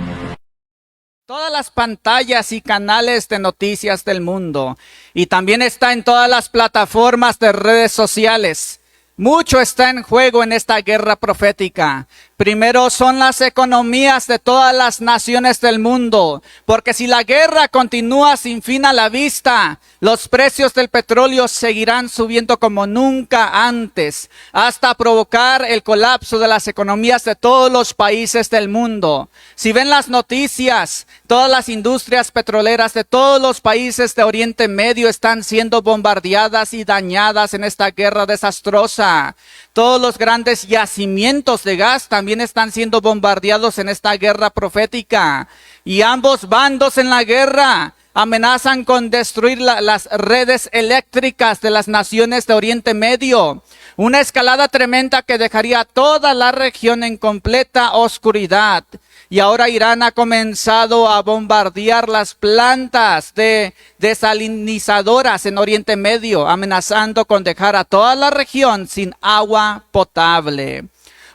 Todas las pantallas y canales de noticias del mundo, y también está en todas las plataformas de redes sociales. Mucho está en juego en esta guerra profética. Primero son las economías de todas las naciones del mundo, porque si la guerra continúa sin fin a la vista, los precios del petróleo seguirán subiendo como nunca antes, hasta provocar el colapso de las economías de todos los países del mundo. Si ven las noticias, todas las industrias petroleras de todos los países de Oriente Medio están siendo bombardeadas y dañadas en esta guerra desastrosa. Todos los grandes yacimientos de gas también están siendo bombardeados en esta guerra profética. Y ambos bandos en la guerra amenazan con destruir las redes eléctricas de las naciones de Oriente Medio. Una escalada tremenda que dejaría toda la región en completa oscuridad. Y ahora Irán ha comenzado a bombardear las plantas de desalinizadoras en Oriente Medio, amenazando con dejar a toda la región sin agua potable.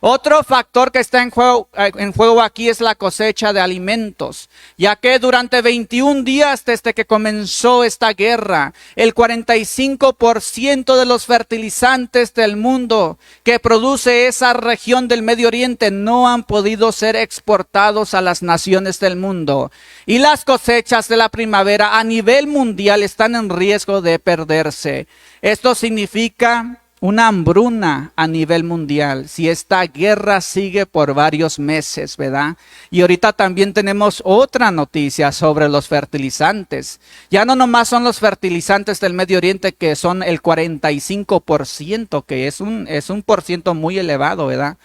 Otro factor que está en juego aquí es la cosecha de alimentos, ya que durante 21 días desde que comenzó esta guerra, el 45% de los fertilizantes del mundo que produce esa región del Medio Oriente no han podido ser exportados a las naciones del mundo. Y las cosechas de la primavera a nivel mundial están en riesgo de perderse. Esto significa una hambruna a nivel mundial, si esta guerra sigue por varios meses, ¿verdad? Y ahorita también tenemos otra noticia sobre los fertilizantes. Ya no nomás son los fertilizantes del Medio Oriente, que son el 45%, que es un por ciento muy elevado, ¿verdad?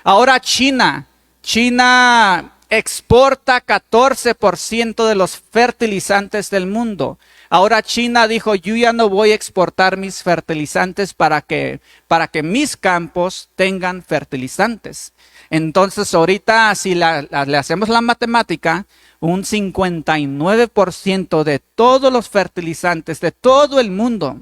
Ahora China exporta 14% de los fertilizantes del mundo. Ahora China dijo, yo ya no voy a exportar mis fertilizantes para que mis campos tengan fertilizantes. Entonces ahorita si le hacemos la matemática, un 59% de todos los fertilizantes de todo el mundo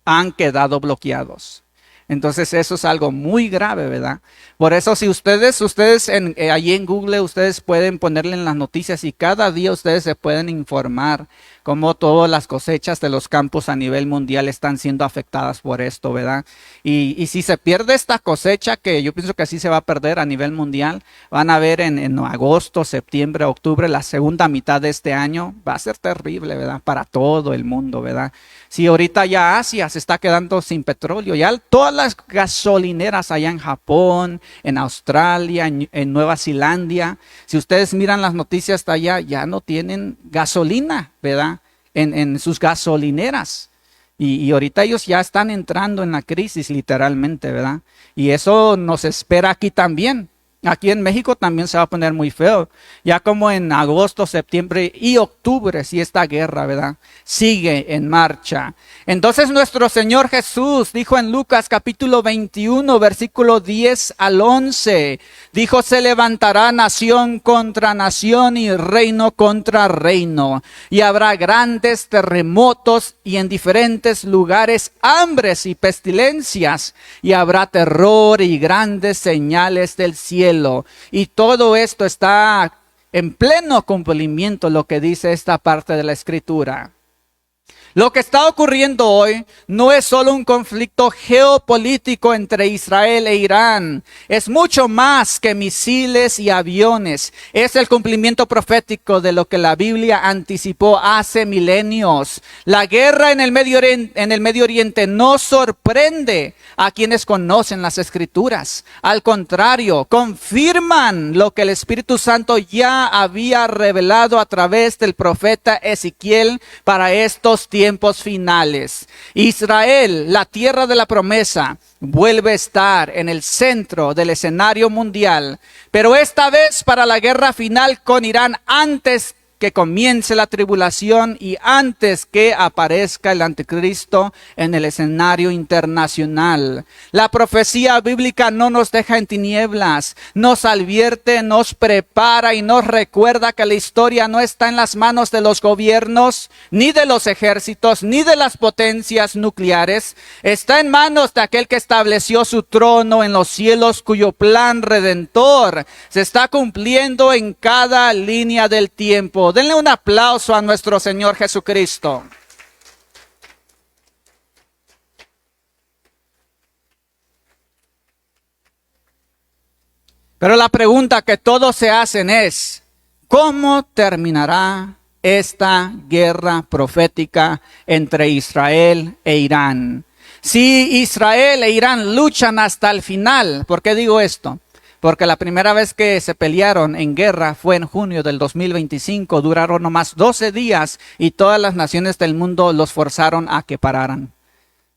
han quedado bloqueados. Entonces eso es algo muy grave, ¿verdad? Por eso si ustedes allí en Google, ustedes pueden ponerle en las noticias y cada día ustedes se pueden informar cómo todas las cosechas de los campos a nivel mundial están siendo afectadas por esto, ¿verdad? Y si se pierde esta cosecha, que yo pienso que así se va a perder a nivel mundial, van a ver en agosto, septiembre, octubre, la segunda mitad de este año, va a ser terrible, ¿verdad? Para todo el mundo, ¿verdad? Si ahorita ya Asia se está quedando sin petróleo, ya todas las gasolineras allá en Japón, en Australia, en Nueva Zelanda, si ustedes miran las noticias hasta allá, ya no tienen gasolina, ¿verdad? En sus gasolineras. Y ahorita ellos ya están entrando en la crisis literalmente, ¿verdad? Y eso nos espera aquí también. Aquí en México también se va a poner muy feo. Ya como en agosto, septiembre y octubre, si esta guerra, ¿verdad? Sigue en marcha. Entonces nuestro Señor Jesús dijo en Lucas capítulo 21, versículo 10 al 11. Dijo, se levantará nación contra nación y reino contra reino. Y habrá grandes terremotos y en diferentes lugares hambres y pestilencias. Y habrá terror y grandes señales del cielo. Y todo esto está en pleno cumplimiento lo que dice esta parte de la Escritura. Lo que está ocurriendo hoy no es solo un conflicto geopolítico entre Israel e Irán. Es mucho más que misiles y aviones. Es el cumplimiento profético de lo que la Biblia anticipó hace milenios. La guerra en el Medio Oriente no sorprende a quienes conocen las Escrituras. Al contrario, confirman lo que el Espíritu Santo ya había revelado a través del profeta Ezequiel para estos tiempos finales. Israel, la tierra de la promesa, vuelve a estar en el centro del escenario mundial, pero esta vez para la guerra final con Irán antes que comience la tribulación y antes que aparezca el anticristo en el escenario internacional. La profecía bíblica no nos deja en tinieblas, nos advierte, nos prepara y nos recuerda que la historia no está en las manos de los gobiernos, ni de los ejércitos, ni de las potencias nucleares. Está en manos de aquel que estableció su trono en los cielos, cuyo plan redentor se está cumpliendo en cada línea del tiempo. Denle un aplauso a nuestro Señor Jesucristo. Pero la pregunta que todos se hacen es, ¿cómo terminará esta guerra profética entre Israel e Irán? Si Israel e Irán luchan hasta el final, ¿por qué digo esto? Porque la primera vez que se pelearon en guerra fue en junio del 2025, duraron nomás 12 días y todas las naciones del mundo los forzaron a que pararan.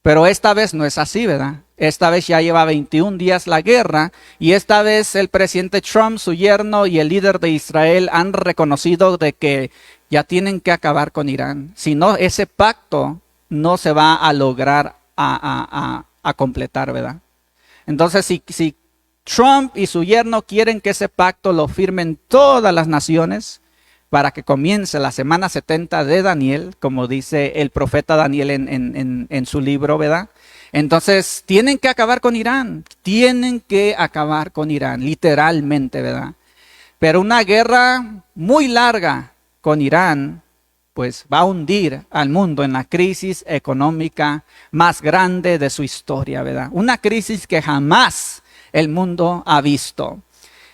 Pero esta vez no es así, ¿verdad? Esta vez ya lleva 21 días la guerra y esta vez el presidente Trump, su yerno y el líder de Israel han reconocido de que ya tienen que acabar con Irán. Si no, ese pacto no se va a lograr a completar, ¿verdad? Entonces, si Trump y su yerno quieren que ese pacto lo firmen todas las naciones para que comience la semana 70 de Daniel, como dice el profeta Daniel en su libro, ¿verdad? Entonces, tienen que acabar con Irán, literalmente, ¿verdad? Pero una guerra muy larga con Irán, pues va a hundir al mundo en la crisis económica más grande de su historia, ¿verdad? Una crisis que jamás el mundo ha visto.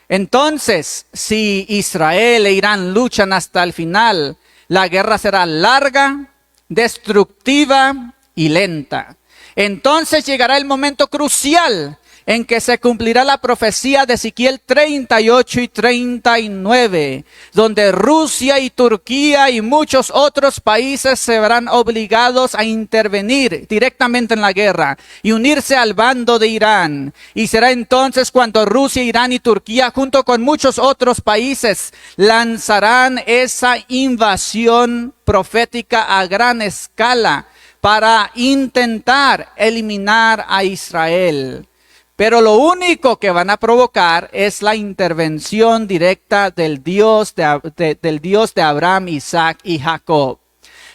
Entonces, si Israel e Irán luchan hasta el final, la guerra será larga, destructiva y lenta. Entonces llegará el momento crucial en que se cumplirá la profecía de Ezequiel 38 y 39, donde Rusia y Turquía y muchos otros países se verán obligados a intervenir directamente en la guerra y unirse al bando de Irán. Y será entonces cuando Rusia, Irán y Turquía, junto con muchos otros países, lanzarán esa invasión profética a gran escala para intentar eliminar a Israel. Pero lo único que van a provocar es la intervención directa del Dios de Abraham, Isaac y Jacob.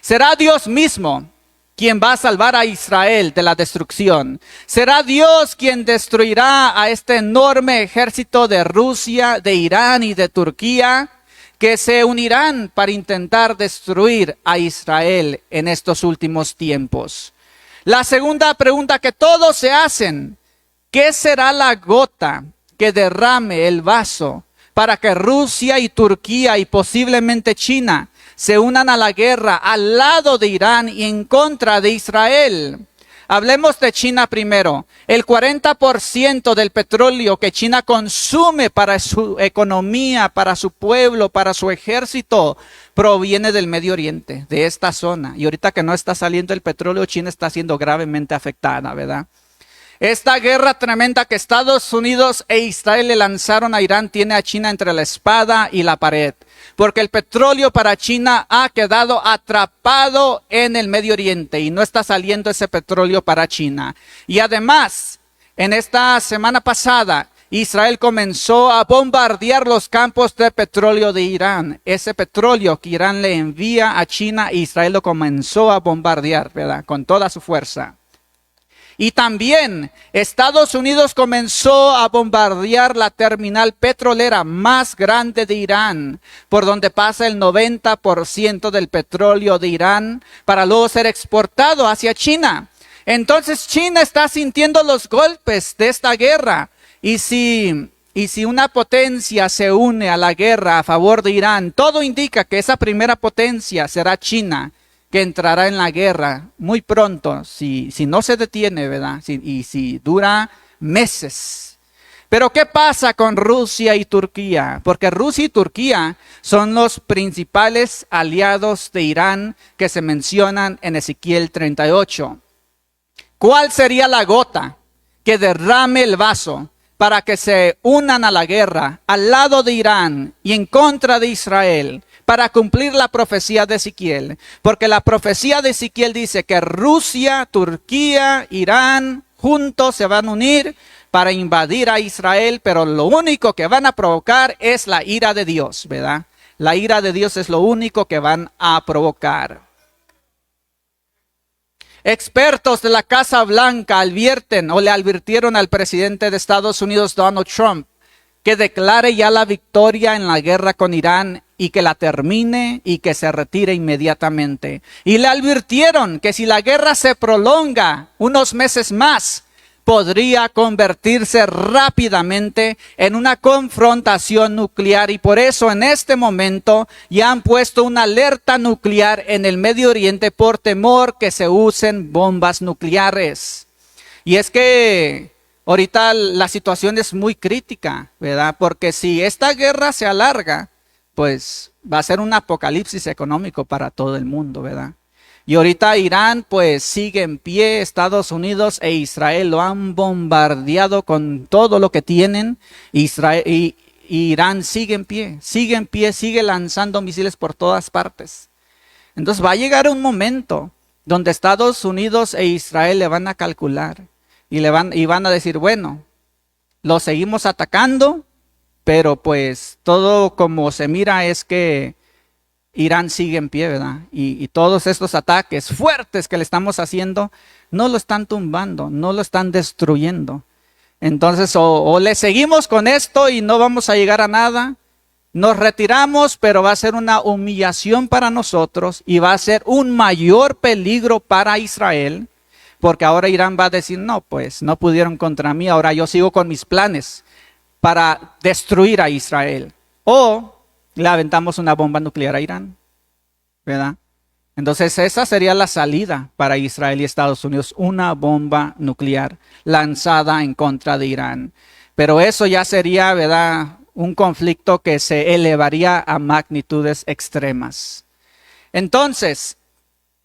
Será Dios mismo quien va a salvar a Israel de la destrucción. Será Dios quien destruirá a este enorme ejército de Rusia, de Irán y de Turquía, que se unirán para intentar destruir a Israel en estos últimos tiempos. La segunda pregunta que todos se hacen: ¿qué será la gota que derrame el vaso para que Rusia y Turquía y posiblemente China se unan a la guerra al lado de Irán y en contra de Israel? Hablemos de China primero. El 40% del petróleo que China consume para su economía, para su pueblo, para su ejército, proviene del Medio Oriente, de esta zona. Y ahorita que no está saliendo el petróleo, China está siendo gravemente afectada, ¿verdad? Esta guerra tremenda que Estados Unidos e Israel le lanzaron a Irán tiene a China entre la espada y la pared, porque el petróleo para China ha quedado atrapado en el Medio Oriente y no está saliendo ese petróleo para China. Y además, en esta semana pasada, Israel comenzó a bombardear los campos de petróleo de Irán. Ese petróleo que Irán le envía a China, Israel lo comenzó a bombardear, ¿verdad? Con toda su fuerza. Y también Estados Unidos comenzó a bombardear la terminal petrolera más grande de Irán, por donde pasa el 90% del petróleo de Irán para luego ser exportado hacia China. Entonces China está sintiendo los golpes de esta guerra. Y si una potencia se une a la guerra a favor de Irán, todo indica que esa primera potencia será China, que entrará en la guerra muy pronto, si no se detiene, ¿verdad? Y si dura meses. Pero ¿qué pasa con Rusia y Turquía? Porque Rusia y Turquía son los principales aliados de Irán que se mencionan en Ezequiel 38. ¿Cuál sería la gota que derrame el vaso para que se unan a la guerra al lado de Irán y en contra de Israel, para cumplir la profecía de Ezequiel? Porque la profecía de Ezequiel dice que Rusia, Turquía, Irán juntos se van a unir para invadir a Israel, pero lo único que van a provocar es la ira de Dios, ¿verdad? La ira de Dios es lo único que van a provocar. Expertos de la Casa Blanca advierten o le advirtieron al presidente de Estados Unidos, Donald Trump, que declare ya la victoria en la guerra con Irán y que la termine y que se retire inmediatamente. Y le advirtieron que si la guerra se prolonga unos meses más, podría convertirse rápidamente en una confrontación nuclear, y por eso en este momento ya han puesto una alerta nuclear en el Medio Oriente por temor que se usen bombas nucleares. Y es que ahorita la situación es muy crítica, ¿verdad? Porque si esta guerra se alarga, pues va a ser un apocalipsis económico para todo el mundo, ¿verdad? Y ahorita Irán pues sigue en pie, Estados Unidos e Israel lo han bombardeado con todo lo que tienen. Y Irán sigue en pie, sigue lanzando misiles por todas partes. Entonces va a llegar un momento donde Estados Unidos e Israel le van a calcular y van a decir, bueno, lo seguimos atacando, pero pues todo como se mira es que Irán sigue en pie, ¿verdad? Y todos estos ataques fuertes que le estamos haciendo no lo están tumbando, no lo están destruyendo. Entonces o le seguimos con esto y no vamos a llegar a nada, nos retiramos, pero va a ser una humillación para nosotros y va a ser un mayor peligro para Israel, porque ahora Irán va a decir, no, pues no pudieron contra mí, ahora yo sigo con mis planes para destruir a Israel. O le aventamos una bomba nuclear a Irán, ¿verdad? Entonces esa sería la salida para Israel y Estados Unidos, una bomba nuclear lanzada en contra de Irán. Pero eso ya sería, ¿verdad?, un conflicto que se elevaría a magnitudes extremas. Entonces,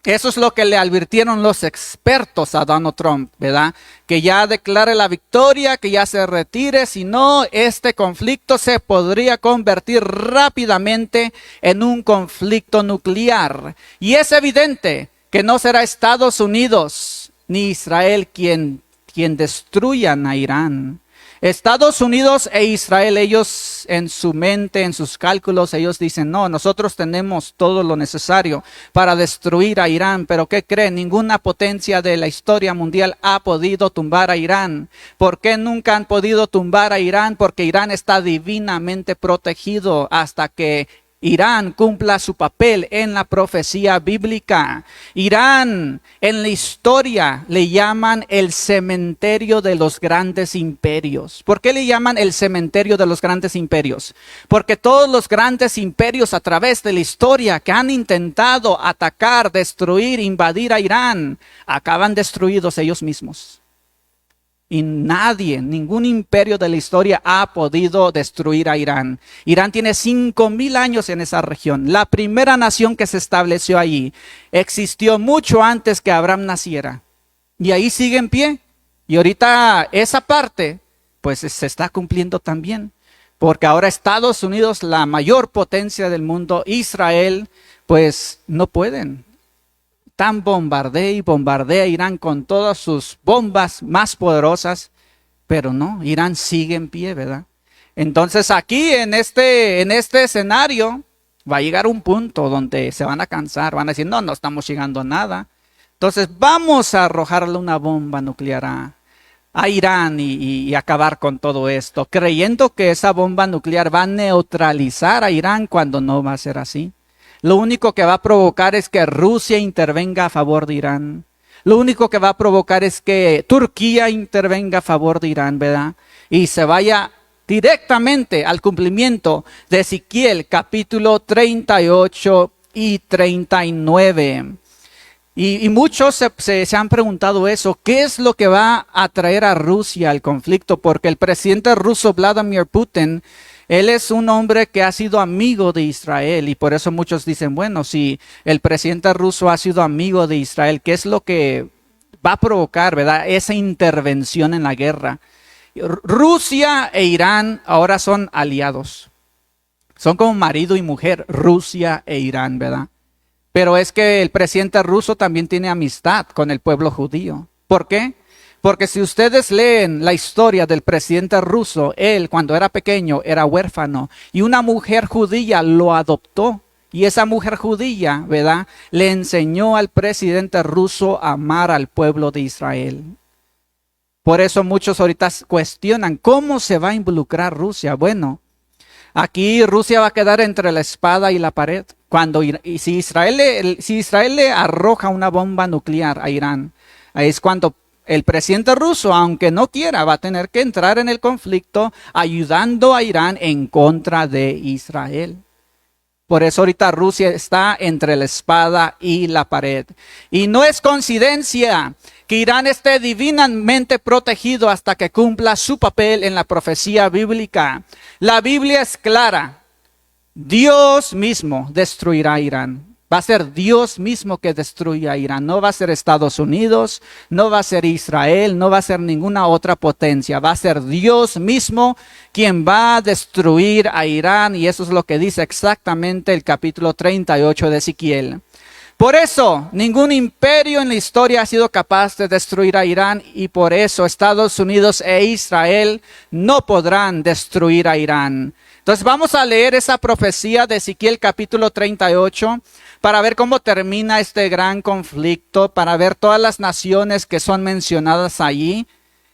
eso es lo que le advirtieron los expertos a Donald Trump, ¿verdad? Que ya declare la victoria, que ya se retire, si no, este conflicto se podría convertir rápidamente en un conflicto nuclear. Y es evidente que no será Estados Unidos ni Israel quien destruyan a Irán. Estados Unidos e Israel, ellos en su mente, en sus cálculos, ellos dicen, no, nosotros tenemos todo lo necesario para destruir a Irán, pero ¿qué creen? Ninguna potencia de la historia mundial ha podido tumbar a Irán. ¿Por qué nunca han podido tumbar a Irán? Porque Irán está divinamente protegido hasta que Irán cumpla su papel en la profecía bíblica. Irán en la historia le llaman el cementerio de los grandes imperios. ¿Por qué le llaman el cementerio de los grandes imperios? Porque todos los grandes imperios a través de la historia que han intentado atacar, destruir, invadir a Irán, acaban destruidos ellos mismos. Y nadie, ningún imperio de la historia ha podido destruir a Irán. Irán tiene 5,000 años en esa región. La primera nación que se estableció allí existió mucho antes que Abraham naciera. Y ahí sigue en pie. Y ahorita esa parte, pues se está cumpliendo también. Porque ahora Estados Unidos, la mayor potencia del mundo, Israel, pues no pueden. Tan bombardea y bombardea Irán con todas sus bombas más poderosas, pero no, Irán sigue en pie, ¿verdad? Entonces aquí en este escenario va a llegar un punto donde se van a cansar, van a decir, no estamos llegando a nada. Entonces vamos a arrojarle una bomba nuclear a Irán y acabar con todo esto, creyendo que esa bomba nuclear va a neutralizar a Irán cuando no va a ser así. Lo único que va a provocar es que Rusia intervenga a favor de Irán. Lo único que va a provocar es que Turquía intervenga a favor de Irán, ¿verdad? Y se vaya directamente al cumplimiento de Ezequiel capítulo 38 y 39. Y muchos se han preguntado eso, ¿qué es lo que va a traer a Rusia al conflicto? Porque el presidente ruso Vladimir Putin, él es un hombre que ha sido amigo de Israel y por eso muchos dicen, bueno, si el presidente ruso ha sido amigo de Israel, ¿qué es lo que va a provocar, verdad? Esa intervención en la guerra. Rusia e Irán ahora son aliados. Son como marido y mujer, Rusia e Irán, ¿verdad? Pero es que el presidente ruso también tiene amistad con el pueblo judío. ¿Por qué? Porque si ustedes leen la historia del presidente ruso, él cuando era pequeño era huérfano y una mujer judía lo adoptó. Y esa mujer judía, ¿verdad?, le enseñó al presidente ruso a amar al pueblo de Israel. Por eso muchos ahorita cuestionan cómo se va a involucrar Rusia. Bueno, aquí Rusia va a quedar entre la espada y la pared. Si Israel le arroja una bomba nuclear a Irán, ahí es cuando el presidente ruso, aunque no quiera, va a tener que entrar en el conflicto ayudando a Irán en contra de Israel. Por eso ahorita Rusia está entre la espada y la pared. Y no es coincidencia que Irán esté divinamente protegido hasta que cumpla su papel en la profecía bíblica. La Biblia es clara. Dios mismo destruirá a Irán. Va a ser Dios mismo que destruya a Irán. No va a ser Estados Unidos, no va a ser Israel, no va a ser ninguna otra potencia. Va a ser Dios mismo quien va a destruir a Irán. Y eso es lo que dice exactamente el capítulo 38 de Ezequiel. Por eso, ningún imperio en la historia ha sido capaz de destruir a Irán. Y por eso Estados Unidos e Israel no podrán destruir a Irán. Entonces vamos a leer esa profecía de Ezequiel capítulo 38 para ver cómo termina este gran conflicto, para ver todas las naciones que son mencionadas allí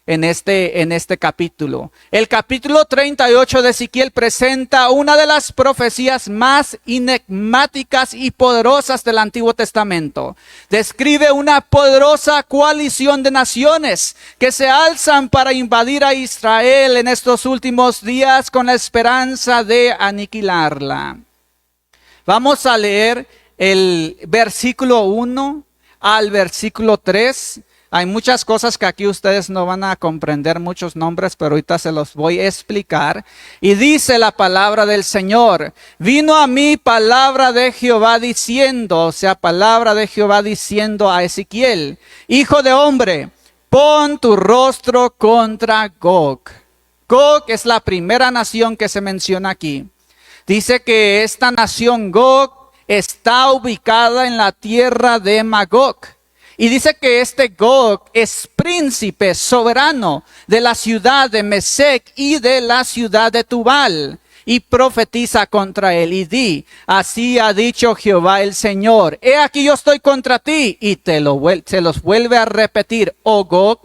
en este capítulo. El capítulo 38 de Ezequiel presenta una de las profecías más enigmáticas y poderosas del Antiguo Testamento. Describe una poderosa coalición de naciones que se alzan para invadir a Israel en estos últimos días con la esperanza de aniquilarla. Vamos a leer el versículo 1 al versículo 3. Hay muchas cosas que aquí ustedes no van a comprender, muchos nombres, pero ahorita se los voy a explicar. Y dice la palabra del Señor: vino a mí palabra de Jehová diciendo, palabra de Jehová diciendo a Ezequiel: hijo de hombre, pon tu rostro contra Gog. Gog es la primera nación que se menciona aquí. Dice que esta nación Gog está ubicada en la tierra de Magog. Y dice que este Gog es príncipe soberano de la ciudad de Mesec y de la ciudad de Tubal. Y profetiza contra él y di, así ha dicho Jehová el Señor, he aquí yo estoy contra ti. Y se los vuelve a repetir, oh Gog,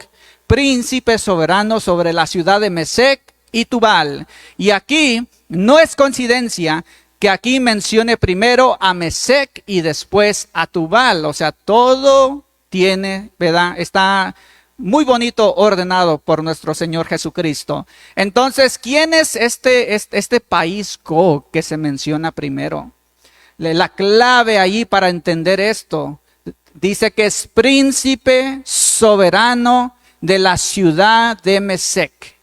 príncipe soberano sobre la ciudad de Mesec y Tubal. Y aquí no es coincidencia que aquí mencione primero a Mesec y después a Tubal. O sea, todo tiene, ¿verdad? Está muy bonito ordenado por nuestro Señor Jesucristo. Entonces, ¿quién es este país Gog que se menciona primero? La clave ahí para entender esto, dice que es príncipe soberano de la ciudad de Mesec.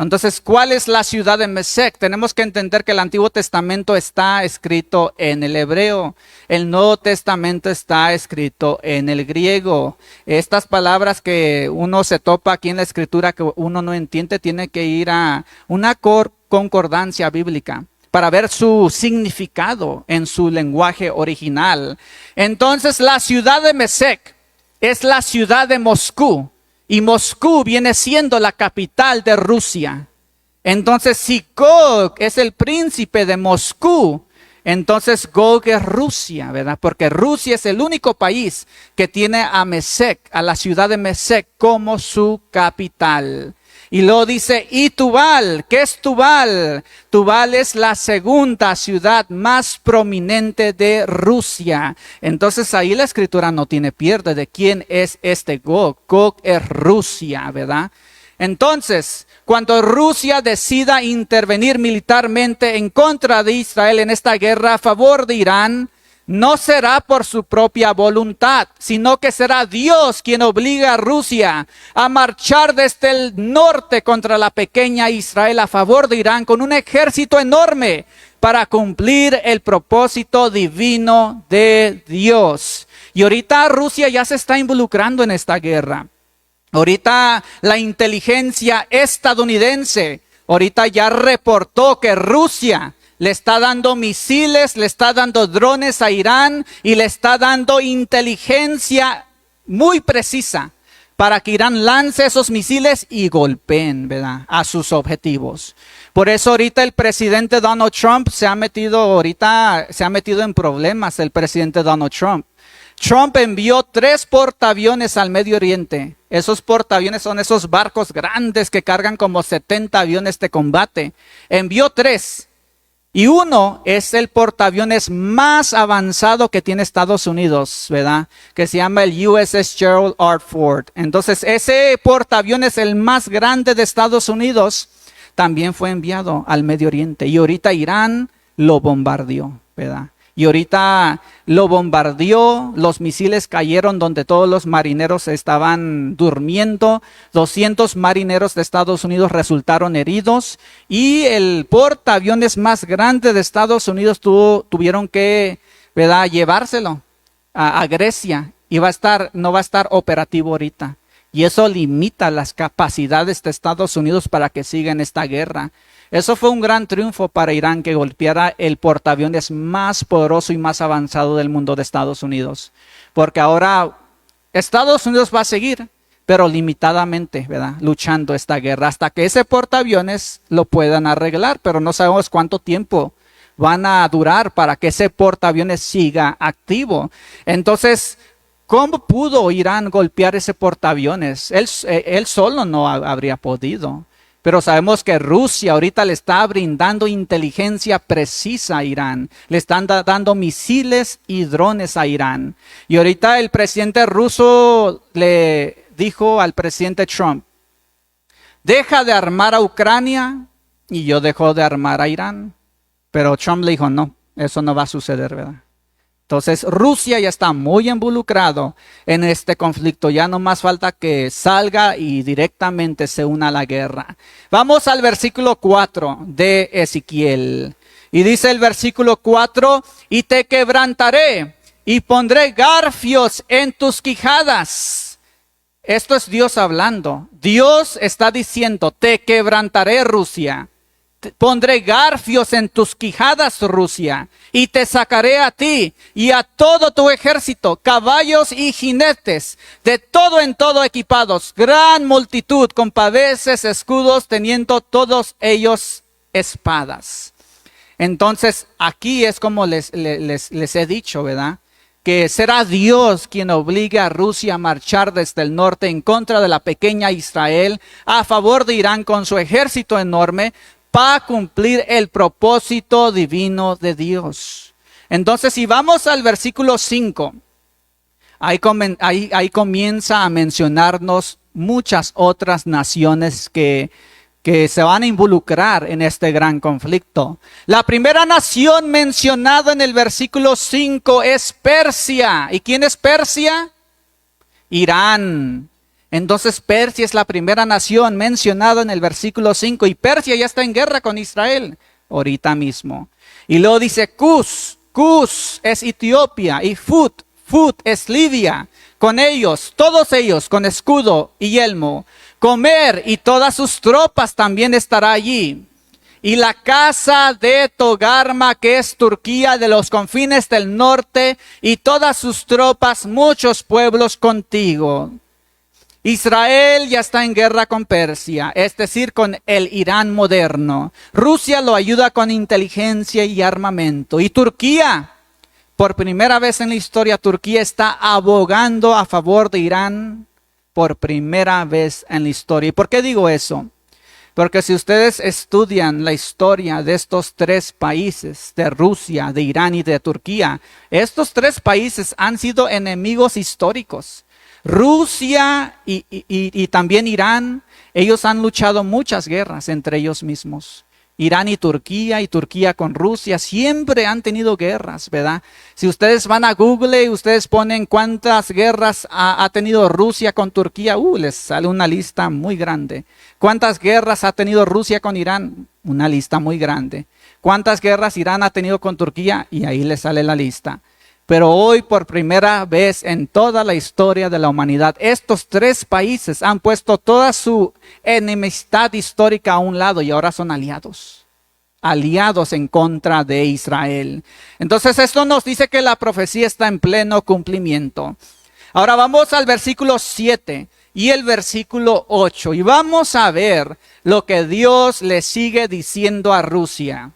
Entonces, ¿cuál es la ciudad de Mesec? Tenemos que entender que el Antiguo Testamento está escrito en el hebreo. El Nuevo Testamento está escrito en el griego. Estas palabras que uno se topa aquí en la Escritura que uno no entiende, tiene que ir a una concordancia bíblica para ver su significado en su lenguaje original. Entonces, la ciudad de Mesec es la ciudad de Moscú. Y Moscú viene siendo la capital de Rusia. Entonces, si Gog es el príncipe de Moscú, entonces Gog es Rusia, ¿verdad? Porque Rusia es el único país que tiene a Mesec, a la ciudad de Mesec, como su capital. Y luego dice, y Tubal, ¿qué es Tubal? Tubal es la segunda ciudad más prominente de Rusia. Entonces ahí la Escritura no tiene pierde de quién es este Gog. Gog es Rusia, ¿verdad? Entonces, cuando Rusia decida intervenir militarmente en contra de Israel en esta guerra a favor de Irán, no será por su propia voluntad, sino que será Dios quien obliga a Rusia a marchar desde el norte contra la pequeña Israel a favor de Irán con un ejército enorme para cumplir el propósito divino de Dios. Y ahorita Rusia ya se está involucrando en esta guerra. Ahorita la inteligencia estadounidense ahorita ya reportó que Rusia le está dando misiles, le está dando drones a Irán y le está dando inteligencia muy precisa para que Irán lance esos misiles y golpeen, ¿verdad?, a sus objetivos. Por eso ahorita el presidente Donald Trump se ha metido en problemas, el presidente Donald Trump. Trump envió 3 portaaviones al Medio Oriente. Esos portaaviones son esos barcos grandes que cargan como 70 aviones de combate. Envió 3. Y uno es el portaaviones más avanzado que tiene Estados Unidos, ¿verdad? Que se llama el USS Gerald R. Ford. Entonces, ese portaaviones, el más grande de Estados Unidos, también fue enviado al Medio Oriente. Y ahorita Irán lo bombardeó, ¿verdad? Y ahorita lo bombardeó, los misiles cayeron donde todos los marineros estaban durmiendo, 200 marineros de Estados Unidos resultaron heridos y el portaaviones más grande de Estados Unidos tuvieron que, ¿verdad?, llevárselo a Grecia y no va a estar operativo ahorita. Y eso limita las capacidades de Estados Unidos para que siga en esta guerra. Eso fue un gran triunfo para Irán, que golpeara el portaaviones más poderoso y más avanzado del mundo de Estados Unidos. Porque ahora Estados Unidos va a seguir, pero limitadamente, ¿verdad?, luchando esta guerra hasta que ese portaaviones lo puedan arreglar, pero no sabemos cuánto tiempo van a durar para que ese portaaviones siga activo. Entonces, ¿cómo pudo Irán golpear ese portaaviones? Él solo no habría podido. Pero sabemos que Rusia ahorita le está brindando inteligencia precisa a Irán. Le están dando misiles y drones a Irán. Y ahorita el presidente ruso le dijo al presidente Trump, deja de armar a Ucrania y yo dejo de armar a Irán. Pero Trump le dijo, no, eso no va a suceder, ¿verdad? Entonces Rusia ya está muy involucrado en este conflicto. Ya no más falta que salga y directamente se una a la guerra. Vamos al versículo 4 de Ezequiel. Y dice el versículo 4, y te quebrantaré y pondré garfios en tus quijadas. Esto es Dios hablando. Dios está diciendo, te quebrantaré, Rusia. Pondré garfios en tus quijadas, Rusia, y te sacaré a ti y a todo tu ejército, caballos y jinetes, de todo en todo equipados, gran multitud, con paveses, escudos, teniendo todos ellos espadas. Entonces, aquí es como les he dicho, ¿verdad? Que será Dios quien obligue a Rusia a marchar desde el norte en contra de la pequeña Israel, a favor de Irán con su ejército enorme, para cumplir el propósito divino de Dios. Entonces, si vamos al versículo 5, ahí comienza a mencionarnos muchas otras naciones que se van a involucrar en este gran conflicto. La primera nación mencionada en el versículo 5 es Persia. ¿Y quién es Persia? Irán. Entonces Persia es la primera nación mencionada en el versículo 5 y Persia ya está en guerra con Israel ahorita mismo. Y luego dice Cus es Etiopía y Fut es Libia. Con ellos, todos ellos con escudo y yelmo. Comer y todas sus tropas también estará allí. Y la casa de Togarma, que es Turquía, de los confines del norte, y todas sus tropas, muchos pueblos contigo. Israel ya está en guerra con Persia, es decir, con el Irán moderno. Rusia lo ayuda con inteligencia y armamento. Y Turquía, por primera vez en la historia, Turquía está abogando a favor de Irán. Por primera vez en la historia. ¿Y por qué digo eso? Porque si ustedes estudian la historia de estos tres países, de Rusia, de Irán y de Turquía, estos tres países han sido enemigos históricos. Rusia y también Irán, ellos han luchado muchas guerras entre ellos mismos. Irán y Turquía con Rusia, siempre han tenido guerras, ¿verdad? Si ustedes van a Google y ustedes ponen cuántas guerras ha tenido Rusia con Turquía, les sale una lista muy grande. ¿Cuántas guerras ha tenido Rusia con Irán? Una lista muy grande. ¿Cuántas guerras Irán ha tenido con Turquía? Y ahí les sale la lista. Pero hoy, por primera vez en toda la historia de la humanidad, estos tres países han puesto toda su enemistad histórica a un lado y ahora son aliados en contra de Israel. Entonces esto nos dice que la profecía está en pleno cumplimiento. Ahora vamos al versículo 7 y el versículo 8 y vamos a ver lo que Dios le sigue diciendo a Rusia.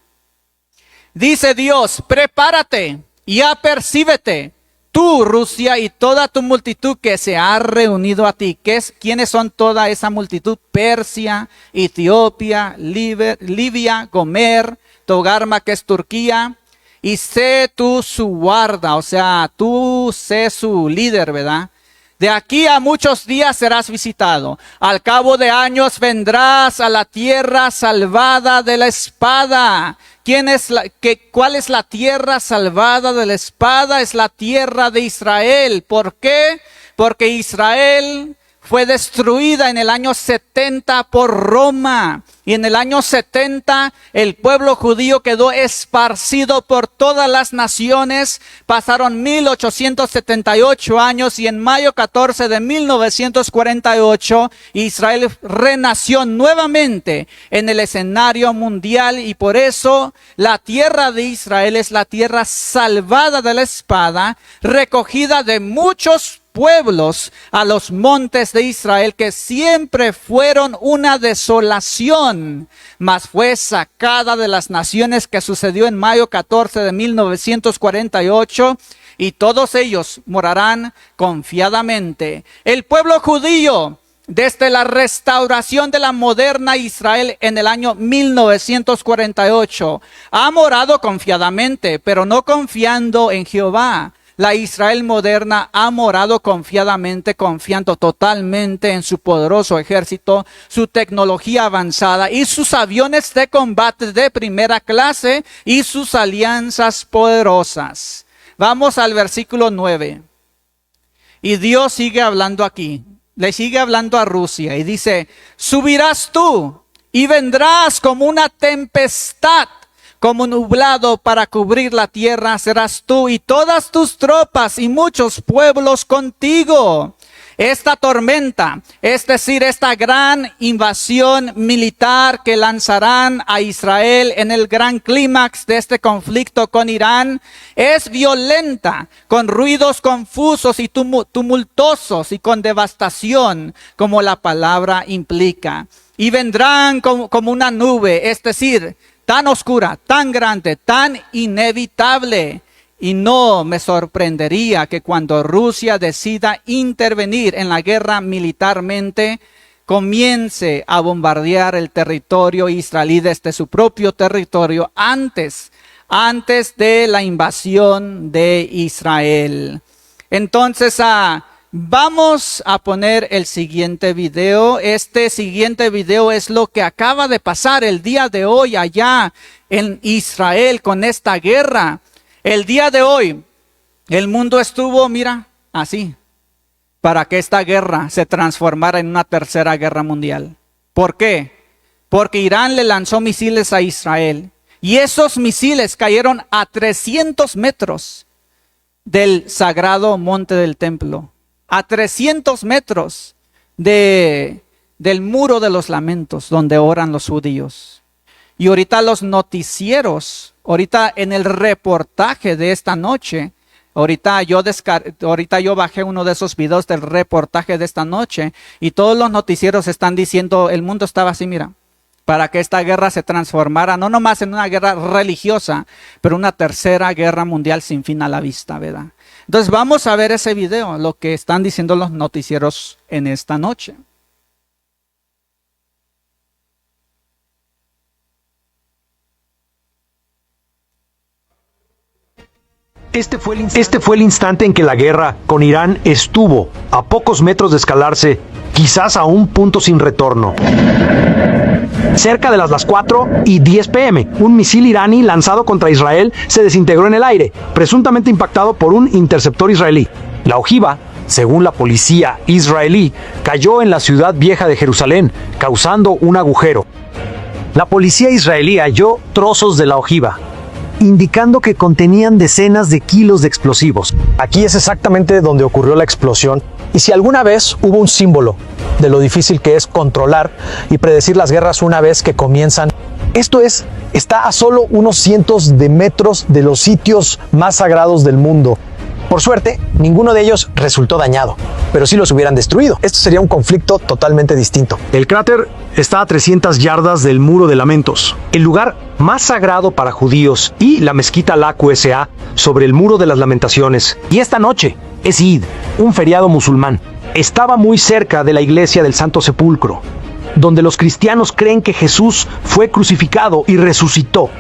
Dice Dios, prepárate. Y apercíbete, tú, Rusia, y toda tu multitud que se ha reunido a ti. ¿Quiénes son toda esa multitud? Persia, Etiopía, Libia, Gomer, Togarma, que es Turquía. Y sé tú su guarda, o sea, tú sé su líder, ¿verdad? De aquí a muchos días serás visitado. Al cabo de años vendrás a la tierra salvada de la espada. ¿Cuál es la tierra salvada de la espada? Es la tierra de Israel. ¿Por qué? Porque Israel fue destruida en el año 70 por Roma. Y en el año 70 el pueblo judío quedó esparcido por todas las naciones. Pasaron 1878 años y en mayo 14 de 1948 Israel renació nuevamente en el escenario mundial y por eso la tierra de Israel es la tierra salvada de la espada, recogida de muchos pueblos a los montes de Israel que siempre fueron una desolación, mas fue sacada de las naciones que sucedió en mayo 14 de 1948 y todos ellos morarán confiadamente. El pueblo judío desde la restauración de la moderna Israel en el año 1948 ha morado confiadamente, pero no confiando en Jehová. La Israel moderna ha morado confiadamente, confiando totalmente en su poderoso ejército, su tecnología avanzada y sus aviones de combate de primera clase y sus alianzas poderosas. Vamos al versículo 9. Y Dios sigue hablando aquí, le sigue hablando a Rusia y dice, subirás tú y vendrás como una tempestad. Como nublado para cubrir la tierra serás tú y todas tus tropas y muchos pueblos contigo. Esta tormenta, es decir, esta gran invasión militar que lanzarán a Israel en el gran clímax de este conflicto con Irán, es violenta, con ruidos confusos y tumultuosos y con devastación, como la palabra implica. Y vendrán como una nube, es decir, tan oscura, tan grande, tan inevitable. Y no me sorprendería que cuando Rusia decida intervenir en la guerra militarmente, comience a bombardear el territorio israelí desde su propio territorio antes de la invasión de Israel. Entonces, vamos a poner el siguiente video. Este siguiente video es lo que acaba de pasar el día de hoy allá en Israel con esta guerra. El día de hoy, el mundo estuvo, mira, así, para que esta guerra se transformara en una tercera guerra mundial. ¿Por qué? Porque Irán le lanzó misiles a Israel y esos misiles cayeron a 300 metros del sagrado monte del templo, a 300 metros del muro de los lamentos donde oran los judíos. Y ahorita los noticieros, ahorita en el reportaje de esta noche, ahorita yo bajé uno de esos videos del reportaje de esta noche y todos los noticieros están diciendo, el mundo estaba así, mira, para que esta guerra se transformara, no nomás en una guerra religiosa, pero una tercera guerra mundial sin fin a la vista, ¿verdad? Entonces vamos a ver ese video, lo que están diciendo los noticieros en esta noche. Este fue el instante en que la guerra con Irán estuvo a pocos metros de escalarse, quizás a un punto sin retorno. Cerca de las 4:10 p.m., un misil iraní lanzado contra Israel se desintegró en el aire, presuntamente impactado por un interceptor israelí. La ojiva, según la policía israelí, cayó en la ciudad vieja de Jerusalén, causando un agujero. La policía israelí halló trozos de la ojiva, indicando que contenían decenas de kilos de explosivos. Aquí es exactamente donde ocurrió la explosión, y si alguna vez hubo un símbolo de lo difícil que es controlar y predecir las guerras una vez que comienzan, está a solo unos cientos de metros de los sitios más sagrados del mundo. Por suerte, ninguno de ellos resultó dañado, pero sí los hubieran destruido. Esto sería un conflicto totalmente distinto. El cráter está a 300 yardas del Muro de Lamentos, el lugar más sagrado para judíos, y la mezquita Al-Aqsa sobre el Muro de las Lamentaciones. Y esta noche es Eid, un feriado musulmán. Estaba muy cerca de la iglesia del Santo Sepulcro, donde los cristianos creen que Jesús fue crucificado y resucitó.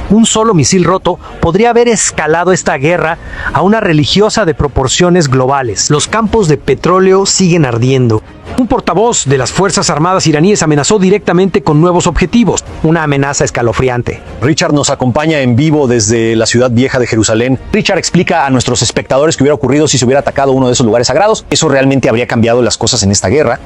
Un solo misil roto podría haber escalado esta guerra a una religiosa de proporciones globales. Los campos de petróleo siguen ardiendo. Un portavoz de las Fuerzas Armadas iraníes amenazó directamente con nuevos objetivos, una amenaza escalofriante. Richard nos acompaña en vivo desde la ciudad vieja de Jerusalén. Richard, explica a nuestros espectadores qué hubiera ocurrido si se hubiera atacado uno de esos lugares sagrados. ¿Eso realmente habría cambiado las cosas en esta guerra?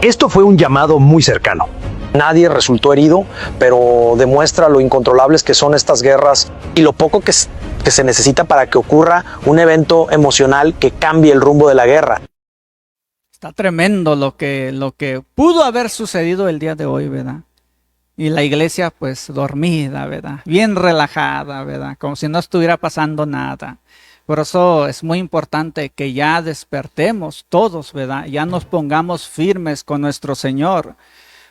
Esto fue un llamado muy cercano. Nadie resultó herido, pero demuestra lo incontrolables que son estas guerras y lo poco que se necesita para que ocurra un evento emocional que cambie el rumbo de la guerra. Está tremendo lo que pudo haber sucedido el día de hoy, ¿verdad? Y la iglesia pues dormida, ¿verdad? Bien relajada, ¿verdad? Como si no estuviera pasando nada. Por eso es muy importante que ya despertemos todos, ¿verdad? Ya nos pongamos firmes con nuestro Señor.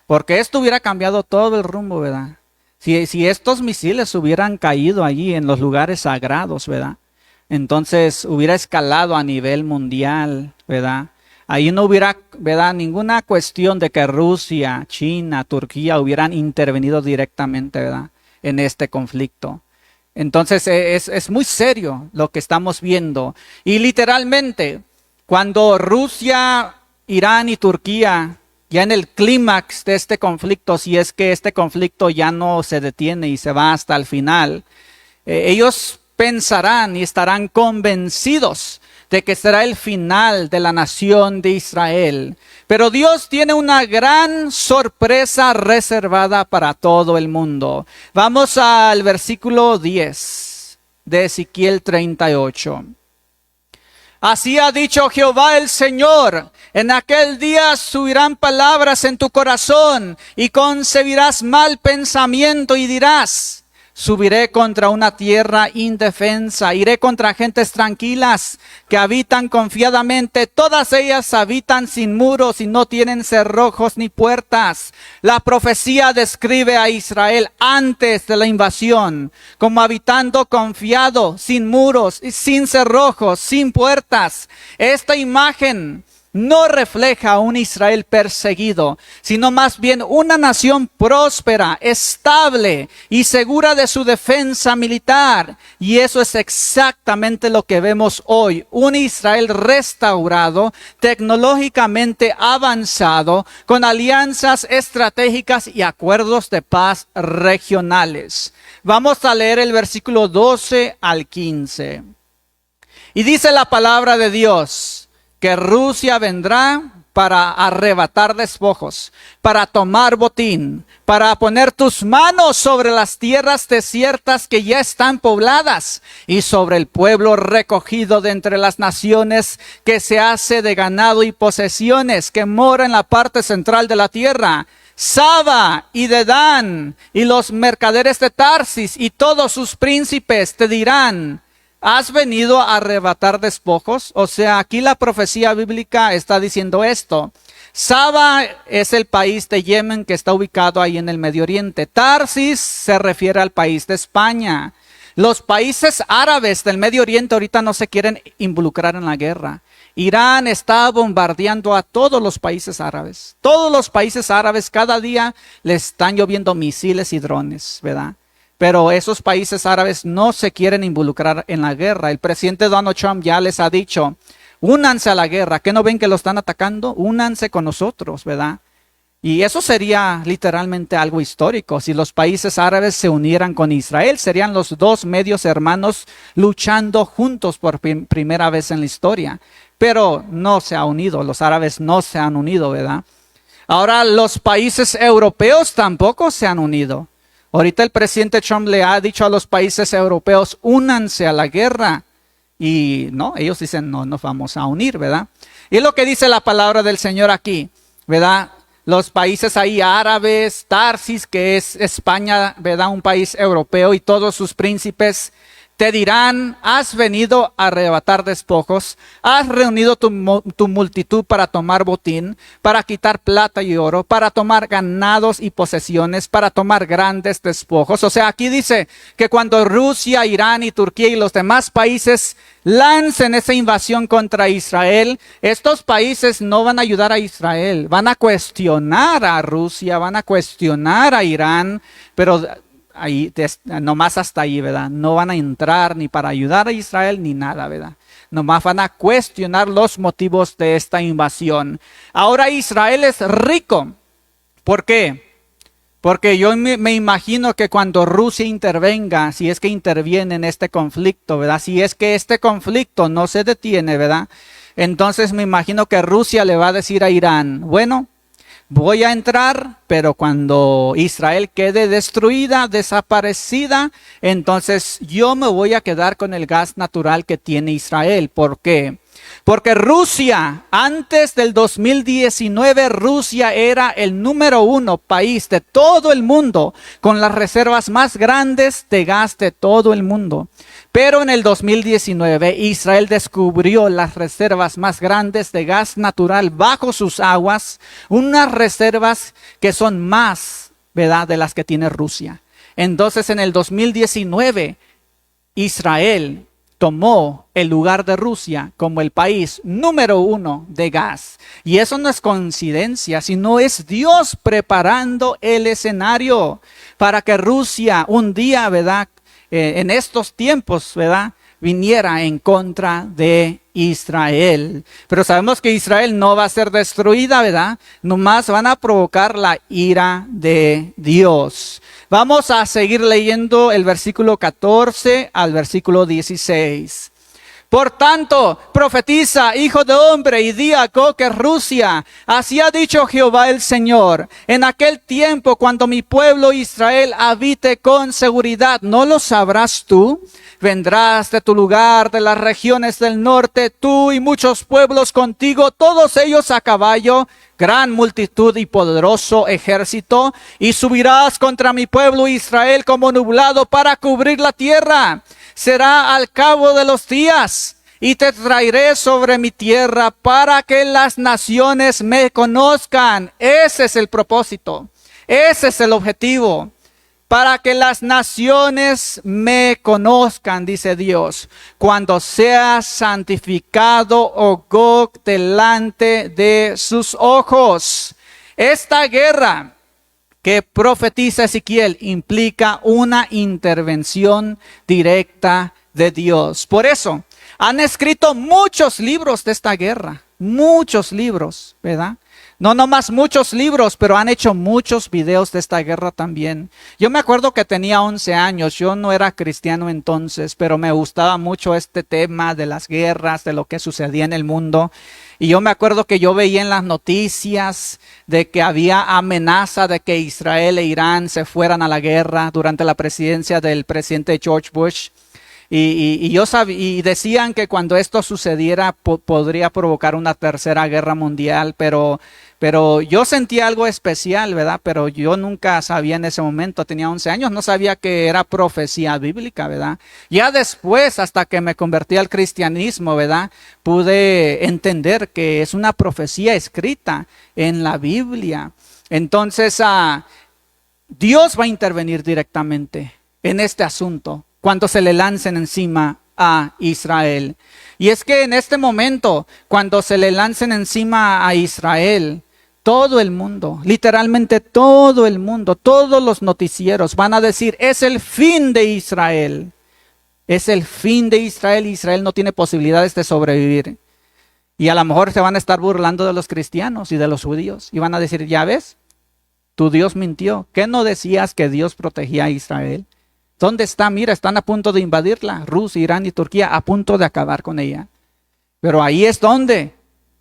Porque esto hubiera cambiado todo el rumbo, ¿verdad? Si estos misiles hubieran caído allí en los lugares sagrados, ¿verdad? Entonces hubiera escalado a nivel mundial, ¿verdad? Ahí no hubiera, ¿verdad?, ninguna cuestión de que Rusia, China, Turquía hubieran intervenido directamente, ¿verdad?, en este conflicto. Entonces es muy serio lo que estamos viendo. Y literalmente, cuando Rusia, Irán y Turquía, ya en el clímax de este conflicto, si es que este conflicto ya no se detiene y se va hasta el final, ellos pensarán y estarán convencidos de que será el final de la nación de Israel. Pero Dios tiene una gran sorpresa reservada para todo el mundo. Vamos al versículo 10 de Ezequiel 38. Así ha dicho Jehová el Señor. En aquel día subirán palabras en tu corazón y concebirás mal pensamiento y dirás: subiré contra una tierra indefensa, iré contra gentes tranquilas que habitan confiadamente. Todas ellas habitan sin muros y no tienen cerrojos ni puertas. La profecía describe a Israel antes de la invasión como habitando confiado, sin muros, sin cerrojos, sin puertas. Esta imagen no refleja a un Israel perseguido, sino más bien una nación próspera, estable y segura de su defensa militar. Y eso es exactamente lo que vemos hoy. Un Israel restaurado, tecnológicamente avanzado, con alianzas estratégicas y acuerdos de paz regionales. Vamos a leer el versículo 12 al 15. Y dice la palabra de Dios que Rusia vendrá para arrebatar despojos, para tomar botín, para poner tus manos sobre las tierras desiertas que ya están pobladas y sobre el pueblo recogido de entre las naciones que se hace de ganado y posesiones, que mora en la parte central de la tierra. Saba y Dedán y los mercaderes de Tarsis y todos sus príncipes te dirán: ¿has venido a arrebatar despojos? O sea, aquí la profecía bíblica está diciendo esto. Saba es el país de Yemen que está ubicado ahí en el Medio Oriente. Tarsis se refiere al país de España. Los países árabes del Medio Oriente ahorita no se quieren involucrar en la guerra. Irán está bombardeando a todos los países árabes. Todos los países árabes cada día les están lloviendo misiles y drones, ¿verdad? Pero esos países árabes no se quieren involucrar en la guerra. El presidente Donald Trump ya les ha dicho: únanse a la guerra. ¿Qué no ven que lo están atacando? Únanse con nosotros, ¿verdad? Y eso sería literalmente algo histórico. Si los países árabes se unieran con Israel, serían los dos medios hermanos luchando juntos por primera vez en la historia. Pero no se ha unido, los árabes no se han unido, ¿verdad? Ahora los países europeos tampoco se han unido. Ahorita el presidente Trump le ha dicho a los países europeos: únanse a la guerra. Y no, ellos dicen: no nos vamos a unir, ¿verdad? Y es lo que dice la palabra del Señor aquí, ¿verdad? Los países ahí árabes, Tarsis, que es España, ¿verdad? Un país europeo, y todos sus príncipes te dirán: has venido a arrebatar despojos, has reunido tu multitud para tomar botín, para quitar plata y oro, para tomar ganados y posesiones, para tomar grandes despojos. O sea, aquí dice que cuando Rusia, Irán y Turquía y los demás países lancen esa invasión contra Israel, estos países no van a ayudar a Israel, van a cuestionar a Rusia, van a cuestionar a Irán, pero ahí, nomás hasta ahí, ¿verdad? No van a entrar ni para ayudar a Israel ni nada, ¿verdad? Nomás van a cuestionar los motivos de esta invasión. Ahora Israel es rico. ¿Por qué? Porque yo me imagino que cuando Rusia intervenga, si es que interviene en este conflicto, ¿verdad? Si es que este conflicto no se detiene, ¿verdad? Entonces me imagino que Rusia le va a decir a Irán: bueno, voy a entrar, pero cuando Israel quede destruida, desaparecida, entonces yo me voy a quedar con el gas natural que tiene Israel. ¿Por qué? Porque Rusia, antes del 2019, Rusia era el número 1 país de todo el mundo con las reservas más grandes de gas de todo el mundo. Pero en el 2019, Israel descubrió las reservas más grandes de gas natural bajo sus aguas, unas reservas que son más, ¿verdad?, de las que tiene Rusia. Entonces, en el 2019, Israel tomó el lugar de Rusia como el país número 1 de gas. Y eso no es coincidencia, sino es Dios preparando el escenario para que Rusia un día, ¿verdad?, en estos tiempos, ¿verdad?, viniera en contra de Israel. Pero sabemos que Israel no va a ser destruida, ¿verdad? Nomás van a provocar la ira de Dios. Vamos a seguir leyendo el versículo 14 al versículo 16. Por tanto, profetiza, hijo de hombre, y di a Gog que Rusia: así ha dicho Jehová el Señor, en aquel tiempo cuando mi pueblo Israel habite con seguridad, ¿no lo sabrás tú? vendrás de tu lugar, de las regiones del norte, tú y muchos pueblos contigo, todos ellos a caballo, gran multitud y poderoso ejército, y subirás contra mi pueblo Israel como nublado para cubrir la tierra. Será al cabo de los días, y te traeré sobre mi tierra para que las naciones me conozcan. Ese es el propósito, ese es el objetivo. Para que las naciones me conozcan, dice Dios, cuando sea santificado, oh Gog, delante de sus ojos. Esta guerra que profetiza Ezequiel implica una intervención directa de Dios. Por eso han escrito muchos libros de esta guerra, muchos libros, ¿verdad? No nomás muchos libros, pero han hecho muchos videos de esta guerra también. Yo me acuerdo que tenía 11 años, yo no era cristiano entonces, pero me gustaba mucho este tema de las guerras, de lo que sucedía en el mundo. Y yo me acuerdo que yo veía en las noticias de que había amenaza de que Israel e Irán se fueran a la guerra durante la presidencia del presidente George Bush. Y yo sabía, y decían que cuando esto sucediera podría provocar una tercera guerra mundial, pero yo sentía algo especial, ¿verdad? Pero yo nunca sabía en ese momento, tenía 11 años, no sabía que era profecía bíblica, ¿verdad? Ya después, hasta que me convertí al cristianismo, ¿verdad? Pude entender que es una profecía escrita en la Biblia. Entonces, Dios va a intervenir directamente en este asunto cuando se le lancen encima a Israel. Y es que en este momento, cuando se le lancen encima a Israel, todo el mundo, literalmente todo el mundo, todos los noticieros van a decir, es el fin de Israel. Es el fin de Israel. Israel no tiene posibilidades de sobrevivir. Y a lo mejor se van a estar burlando de los cristianos y de los judíos. Y van a decir, ya ves, tu Dios mintió. ¿Qué no decías que Dios protegía a Israel? ¿Dónde está? Mira, están a punto de invadirla. Rusia, Irán y Turquía a punto de acabar con ella. Pero ahí es donde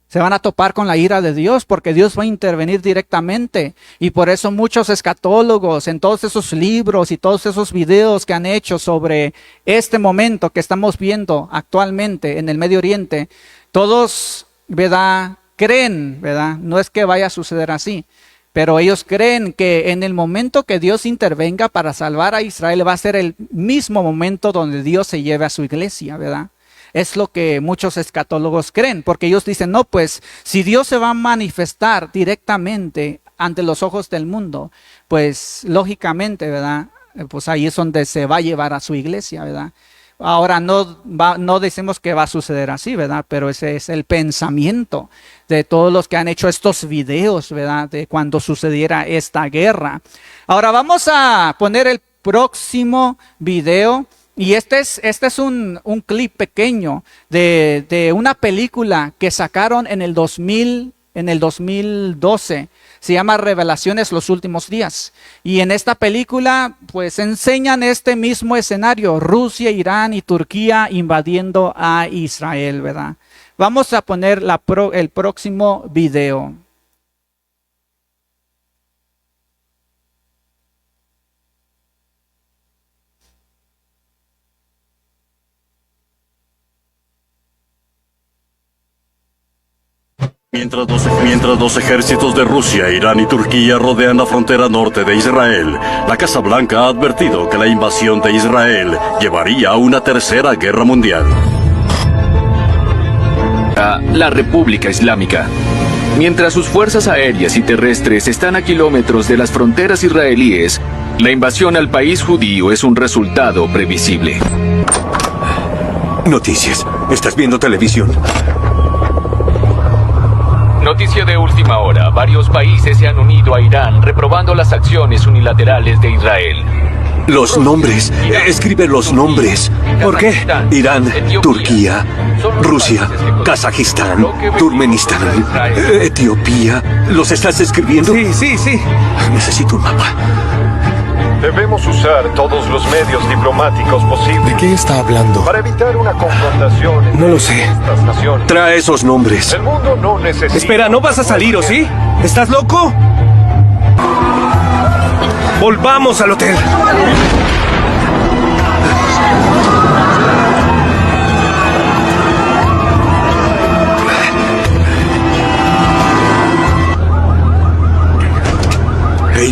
se van a topar con la ira de Dios, porque Dios va a intervenir directamente. Y por eso muchos escatólogos en todos esos libros y todos esos videos que han hecho sobre este momento que estamos viendo actualmente en el Medio Oriente, todos, ¿verdad?, creen, ¿verdad? No es que vaya a suceder así, pero ellos creen que en el momento que Dios intervenga para salvar a Israel va a ser el mismo momento donde Dios se lleve a su iglesia, ¿verdad? Es lo que muchos escatólogos creen, porque ellos dicen, no, pues si Dios se va a manifestar directamente ante los ojos del mundo, pues lógicamente, ¿verdad? Pues ahí es donde se va a llevar a su iglesia, ¿verdad? Ahora no decimos que va a suceder así, ¿verdad? Pero ese es el pensamiento de todos los que han hecho estos videos, ¿verdad? De cuando sucediera esta guerra. Ahora vamos a poner el próximo video. Y este es un clip pequeño de una película que sacaron en el 2012. Se llama Revelaciones los últimos días. Y en esta película pues enseñan este mismo escenario, Rusia, Irán y Turquía invadiendo a Israel, ¿verdad? Vamos a poner el próximo video. Mientras los ejércitos de Rusia, Irán y Turquía rodean la frontera norte de Israel, la Casa Blanca ha advertido que la invasión de Israel llevaría a una tercera guerra mundial. La República Islámica. Mientras sus fuerzas aéreas y terrestres están a kilómetros de las fronteras israelíes, la invasión al país judío es un resultado previsible. Noticias. ¿Estás viendo televisión? Noticia de última hora. Varios países se han unido a Irán reprobando las acciones unilaterales de Israel. Los nombres. Escribe los nombres. ¿Por qué? Irán, Turquía, Rusia, Kazajistán, Turkmenistán, Etiopía. ¿Los estás escribiendo? Sí. Necesito un mapa. Debemos usar todos los medios diplomáticos posibles. ¿De qué está hablando? Para evitar una confrontación entre No lo sé. estas naciones. Trae esos nombres. El mundo no necesita... Espera, ¿no vas a salir, o sí? ¿Estás loco? Volvamos al hotel.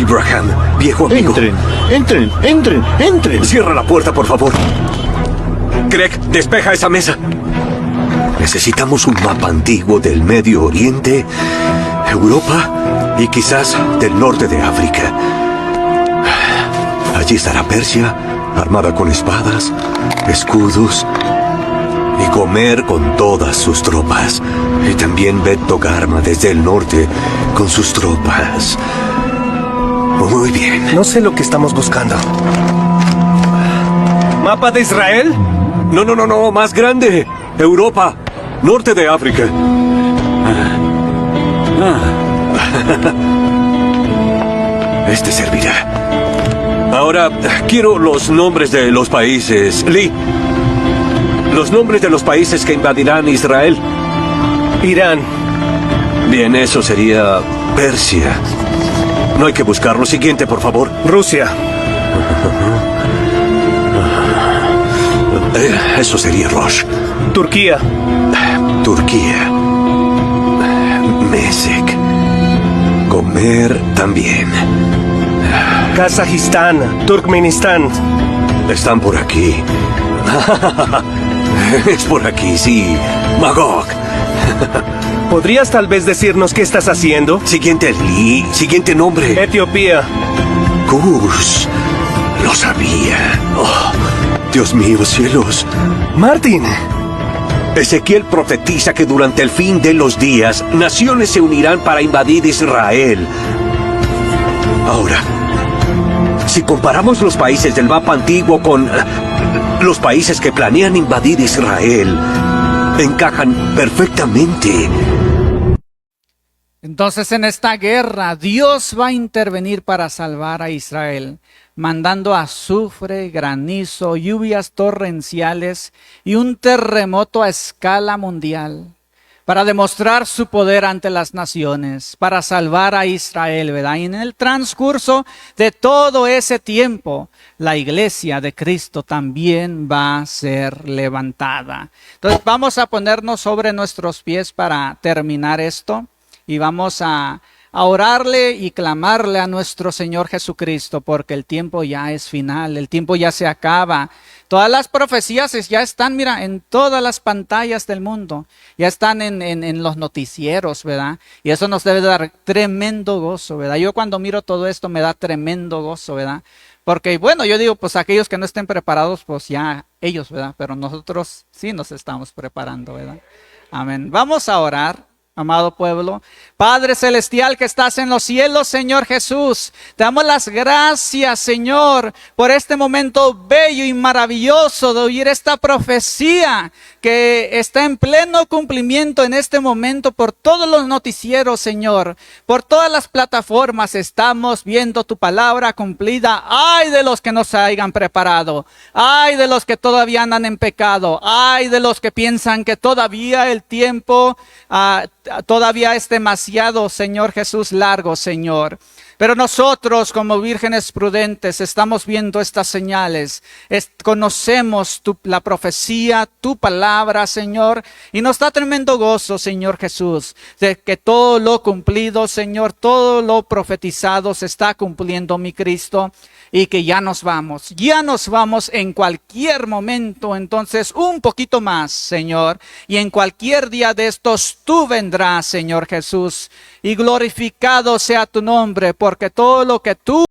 Abraham, viejo amigo. Entren. Cierra la puerta, por favor. Greg, despeja esa mesa. Necesitamos un mapa antiguo del Medio Oriente, Europa y quizás del norte de África. Allí estará Persia, armada con espadas, escudos y Gomer con todas sus tropas. Y también Bet Togarma desde el norte con sus tropas. Muy bien. No sé lo que estamos buscando. ¿Mapa de Israel? No, más grande. Europa, norte de África. Este servirá. Ahora, quiero los nombres de los países. Lee, los nombres de los países que invadirán Israel. Irán. Bien, eso sería Persia. No hay que buscarlo. Siguiente, por favor. Rusia. Eso sería Rosh. Turquía. Turquía. Mesec. Gomer también. Kazajistán. Turkmenistán. Están por aquí. Es por aquí, sí. Magog. ¿Podrías tal vez decirnos qué estás haciendo? Siguiente, Lee. Siguiente nombre. Etiopía. Kush. Lo sabía. Oh, Dios mío, cielos. Martin. Ezequiel profetiza que durante el fin de los días, naciones se unirán para invadir Israel. Ahora, si comparamos los países del mapa antiguo con los países que planean invadir Israel, encajan perfectamente. Entonces en esta guerra Dios va a intervenir para salvar a Israel, mandando azufre, granizo, lluvias torrenciales y un terremoto a escala mundial para demostrar su poder ante las naciones, para salvar a Israel, ¿verdad? Y en el transcurso de todo ese tiempo, la iglesia de Cristo también va a ser levantada. Entonces vamos a ponernos sobre nuestros pies para terminar esto. Y vamos a orarle y clamarle a nuestro Señor Jesucristo, porque el tiempo ya es final, el tiempo ya se acaba. Todas las profecías ya están, mira, en todas las pantallas del mundo, ya están en los noticieros, ¿verdad? Y eso nos debe dar tremendo gozo, ¿verdad? Yo cuando miro todo esto me da tremendo gozo, ¿verdad? Porque, bueno, yo digo, pues aquellos que no estén preparados, pues ya ellos, ¿verdad? Pero nosotros sí nos estamos preparando, ¿verdad? Amén. Vamos a orar. Amado pueblo, Padre Celestial que estás en los cielos, Señor Jesús, te damos las gracias, Señor, por este momento bello y maravilloso de oír esta profecía que está en pleno cumplimiento en este momento por todos los noticieros, Señor, por todas las plataformas estamos viendo tu palabra cumplida. Ay de los que no se hayan preparado, ay de los que todavía andan en pecado, ay de los que piensan que todavía el tiempo todavía es demasiado, Señor Jesús, largo, Señor. Pero nosotros como vírgenes prudentes estamos viendo estas señales, conocemos la profecía, tu palabra, Señor, y nos da tremendo gozo, Señor Jesús, de que todo lo cumplido, Señor, todo lo profetizado se está cumpliendo, mi Cristo, y que ya nos vamos en cualquier momento, entonces un poquito más, Señor, y en cualquier día de estos tú vendrás, Señor Jesús, y glorificado sea tu nombre, porque todo lo que tú